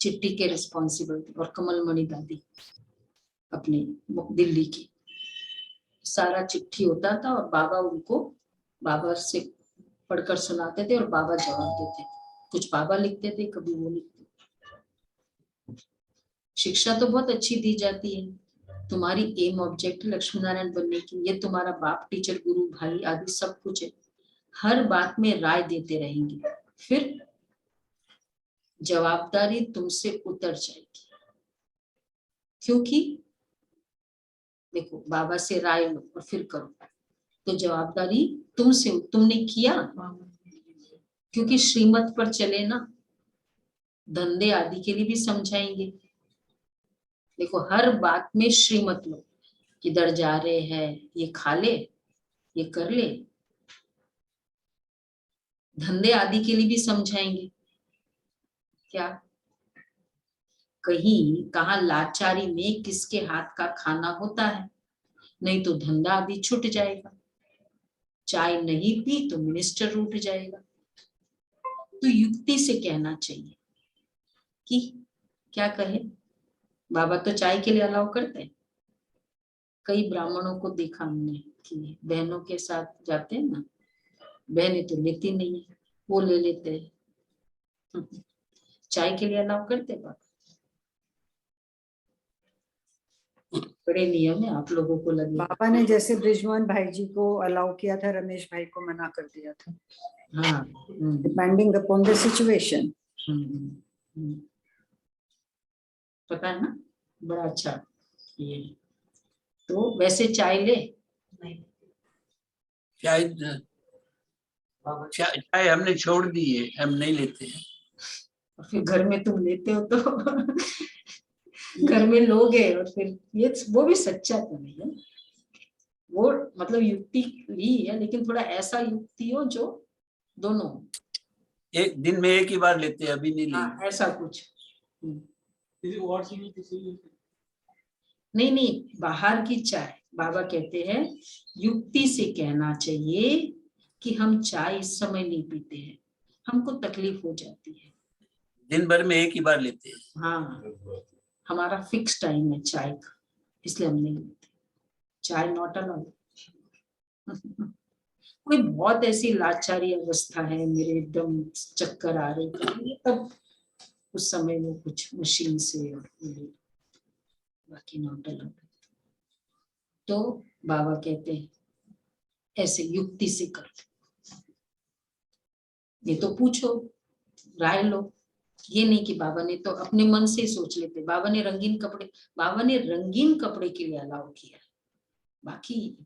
चिट्ठी के रिस्पॉन्सिबल थे, और कमलमणि दादी अपने दिल्ली की। सारा चिट्ठी होता था और बाबा उनको बाबा से पढ़कर सुनाते थे और बाबा जवाब देते थे। कुछ बाबा लिखते थे, कभी वो लिखते। शिक्षा तो बहुत अच्छी दी जाती है। तुम्हारी एम ऑब्जेक्ट लक्ष्मी नारायण बनने की, ये तुम्हारा बाप टीचर गुरु भाई आदि सब कुछ है। हर बात में राय देते रहेंगे, फिर जवाबदारी तुमसे उतर जाएगी। क्योंकि देखो बाबा से राय लो और फिर करो, तो जवाबदारी तुमसे, तुमने किया, क्योंकि श्रीमत पर चले ना, धंधे आदि के लिए भी समझाएंगे। देखो हर बात में श्रीमत लो, किधर जा रहे हैं, ये खा ले, ये कर ले। धंधे आदि के लिए भी समझाएंगे, क्या कहीं कहाँ लाचारी में किसके हाथ का खाना होता है, नहीं तो धंधा आदि छूट जाएगा। चाय नहीं पी तो मिनिस्टर रूठ जाएगा। तो युक्ति से कहना चाहिए कि क्या कहे। बाबा तो चाय के लिए अलाउ करते हैं। कई ब्राह्मणों को देखा हमने कि बहनों के साथ जाते हैं ना, बहनें तो लेती नहीं है, वो ले लेते हैं। चाय के लिए अलाउ करते बाबा। बड़े नियम है, आप लोगों को लगे। बाबा ने जैसे ब्रिजमोहन भाई जी को अलाउ किया था, रमेश भाई को मना कर दिया था। हाँ, डिपेंडिंग अपॉन द सिचुएशन। पता है ना, बड़ा अच्छा ये। तो वैसे चाय ले नहीं, चाय हमने छोड़ दी है, हम नहीं लेते हैं। फिर घर में तुम लेते हो तो घर में लोग है, और फिर ये वो भी सच्चा तो नहीं है। वो मतलब युक्ति ली है, लेकिन थोड़ा ऐसा युक्ति हो जो दोनों एक दिन में एक ही बार लेते हैं, अभी नहीं लेते। हाँ, ऐसा कुछ नहीं, बाहर की चाय बाबा कहते हैं युक्ति से कहना चाहिए कि हम चाय इस समय नहीं पीते हैं, हमको तकलीफ हो जाती है। दिन भर में एक ही बार लेते हैं। हाँ, हमारा फिक्स टाइम है चाय का, इसलिए हम नहीं लेते चाय। Not allowed. कोई बहुत ऐसी लाचारी अवस्था है, मेरे एकदम चक्कर आ रही, तब उस समय वो कुछ मशीन से, और बाकी नॉट अलाउड। तो बाबा कहते हैं ऐसे युक्ति से करो, नहीं तो पूछो, राय लो। ये नहीं कि बाबा ने तो अपने मन से सोच लेते। बाबा ने रंगीन कपड़े के लिए अलाउ किया है, बाकी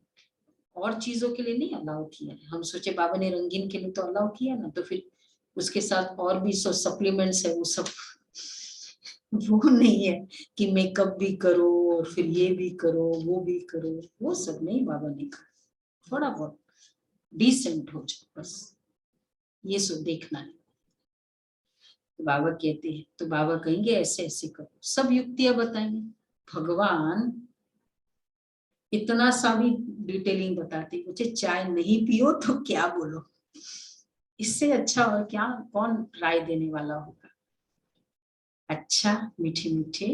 और चीजों के लिए नहीं अलाउ किया है। हम सोचे बाबा ने रंगीन के लिए तो अलाउ किया ना, तो फिर उसके साथ और भी सप्लीमेंट्स है, वो सब वो नहीं है कि मेकअप भी करो और फिर ये भी करो वो भी करो, वो सब नहीं बाबा ने कहा। थोड़ा बहुत डिसेंट हो जाओ, बस ये सब देखना है। तो बाबा कहते हैं, तो बाबा कहेंगे ऐसे ऐसे करो, सब युक्तियां बताएंगे। भगवान इतना सा भी डिटेलिंग बताते, मुझे चाय नहीं पियो तो क्या बोलो, इससे अच्छा और क्या कौन राय देने वाला होगा। अच्छा, मीठे मीठे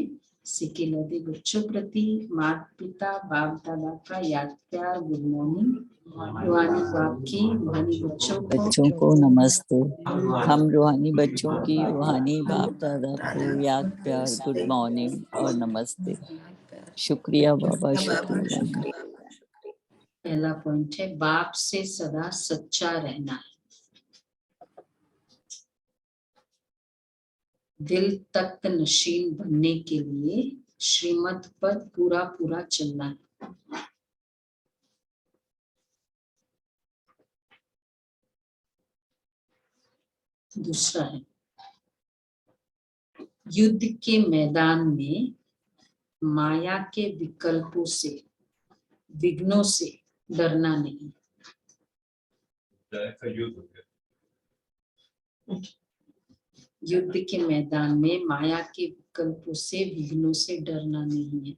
सिके लदे बच्चों प्रति माता पिता बाप दादा का याद प्यार, गुड मॉर्निंग। रूहानी बाप की रूहानी बच्चों को नमस्ते। हम रूहानी बच्चों की रूहानी बाप दादा को याद प्यार, गुड मॉर्निंग और नमस्ते। शुक्रिया बाबा, शुक्रिया। पहला पॉइंट है, बाप से सदा सच्चा रहना है। दिल तख्त नशीन बनने के लिए श्रीमत पर पूरा पूरा चलना है। दूसरा है, युद्ध के मैदान में माया के विकल्पों से, विघ्नों से डरना नहीं। युद्ध के मैदान में माया के विकल्पों से, विघ्नों से डरना नहीं है।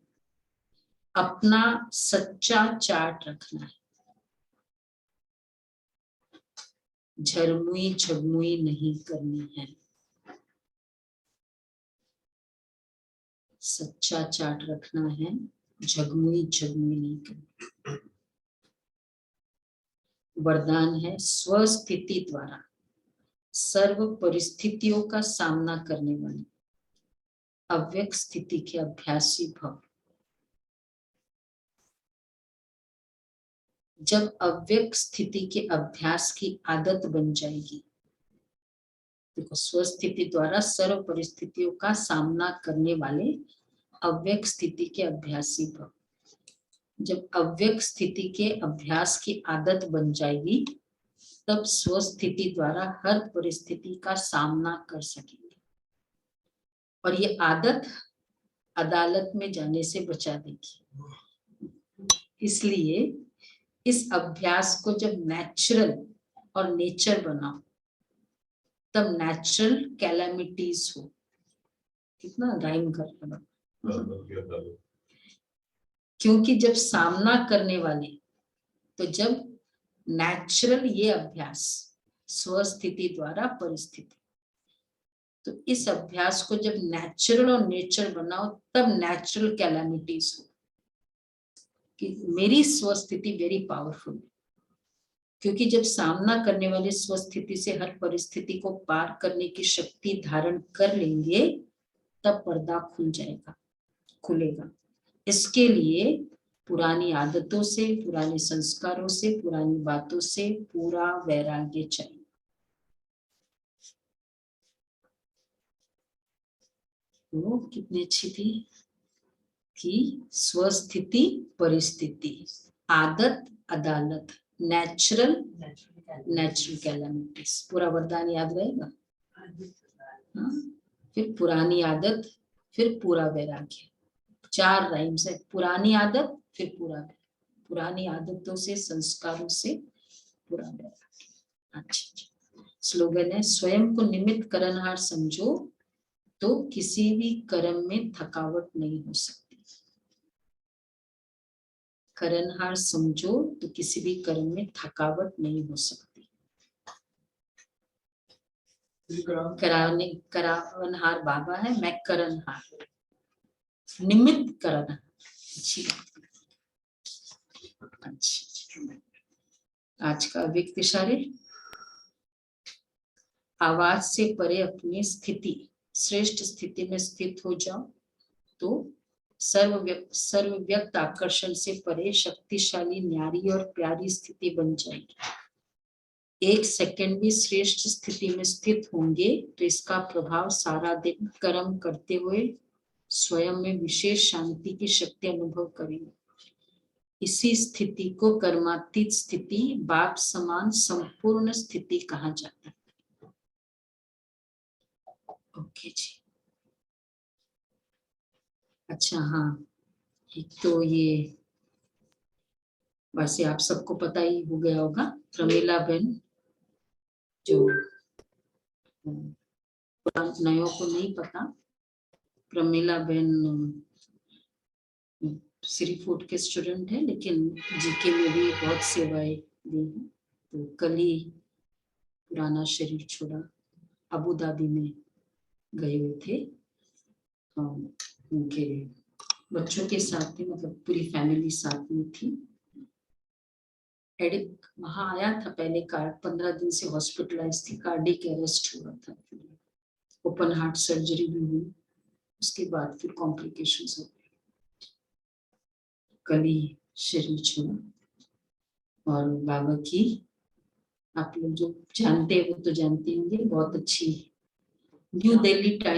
अपना सच्चा चार्ट रखना है, झरमुई झगमुई नहीं करनी है। सच्चा चार्ट रखना है, झगमुई झगमुई नहीं करनी। वरदान है, स्वस्थिति द्वारा सर्व परिस्थितियों का सामना करने वाली अव्यक्त स्थिति के अभ्यासी भव। जब अव्यक्त स्थिति के अभ्यास की आदत बन जाएगी, देखो, स्वस्थिति द्वारा सर्व परिस्थितियों का सामना करने वाले अव्यक्त स्थिति के अभ्यासी भव। जब अव्यक्त स्थिति के अभ्यास की आदत बन जाएगी, तब स्वस्थिति द्वारा हर परिस्थिति का सामना कर सकेंगे। और ये आदत अदालत में जाने से बचा देगी। इसलिए इस अभ्यास को जब नेचुरल और नेचर बनाओ, तब नेचुरल कैलेमिटीज हो। कितना राइम कर रहा, क्योंकि जब सामना करने वाले, तो जब नेचुरल ये अभ्यास स्वस्थिति द्वारा परिस्थिति, तो इस अभ्यास को जब नेचुरल और नेचर बनाओ तब नेचुरल कैलेमिटीज हो कि मेरी स्वस्थिति वेरी पावरफुल है। क्योंकि जब सामना करने वाले स्वस्थिति से हर परिस्थिति को पार करने की शक्ति धारण कर लेंगे तब पर्दा खुल जाएगा, खुलेगा। इसके लिए पुरानी आदतों से, पुराने संस्कारों से, पुरानी बातों से पूरा वैराग्य चाहिए। वो कितनी अच्छी थी कि स्वस्थिति परिस्थिति, आदत अदालत, नेचुरल कैलेमिटीज, पूरा वरदान याद रहेगा। हाँ? फिर पुरानी आदत, फिर पूरा वैराग्य, 4 राइम्स है। पुरानी आदत, फिर पूरा वैराग्य, पुरानी आदतों से, संस्कारों से पूरा वैराग्य। अच्छा, स्लोगन है, स्वयं को निमित्त कर्महार समझो तो किसी भी कर्म में थकावट नहीं हो सकती। कर्महार समझो तो किसी भी कर्म में थकावट नहीं हो सकती। करावनहार बाबा है, मैं करनहार, निमित्त करनहार। अच्छी बात। आज का व्यक्त इशारे, आवाज से परे अपनी स्थिति, श्रेष्ठ स्थिति में स्थित हो जाओ तो सर्वव्यक्त आकर्षण से परे शक्तिशाली, न्यारी और प्यारी स्थिति बन जाएगी। 1 सेकंड भी श्रेष्ठ स्थिति में स्थित होंगे तो इसका प्रभाव सारा दिन कर्म करते हुए स्वयं में विशेष शांति की शक्ति अनुभव करेंगे। इसी स्थिति को कर्मातीत स्थिति, बाप समान संपूर्ण स्थिति कहा जाता है। ओके जी। अच्छा, हाँ, एक तो ये वैसे आप सबको पता ही हो गया होगा, प्रमीला बहन, जो नयों को नहीं पता, प्रमीला बहन श्री फूड के स्टूडेंट है, लेकिन जीके में भी बहुत सेवाएं दी हैं। तो कल ही पुराना शरीर छोड़ा, अबू धाबी में गए हुए थे, उनके बच्चों के साथ में, मतलब पूरी फैमिली साथ में थी। एडिक वहां आया था पहले, 15 दिन से हॉस्पिटलाइज थी, कार्डिक अरेस्ट हुआ था, ओपन हार्ट सर्जरी भी हुई, उसके बाद फिर कॉम्प्लिकेशंस हो गए। कल ही शरीर छोड़ा। और बाबा की आप लोग जो जानते हैं वो तो जानते होंगे, बहुत अच्छी न्यू दिल्ली टाइम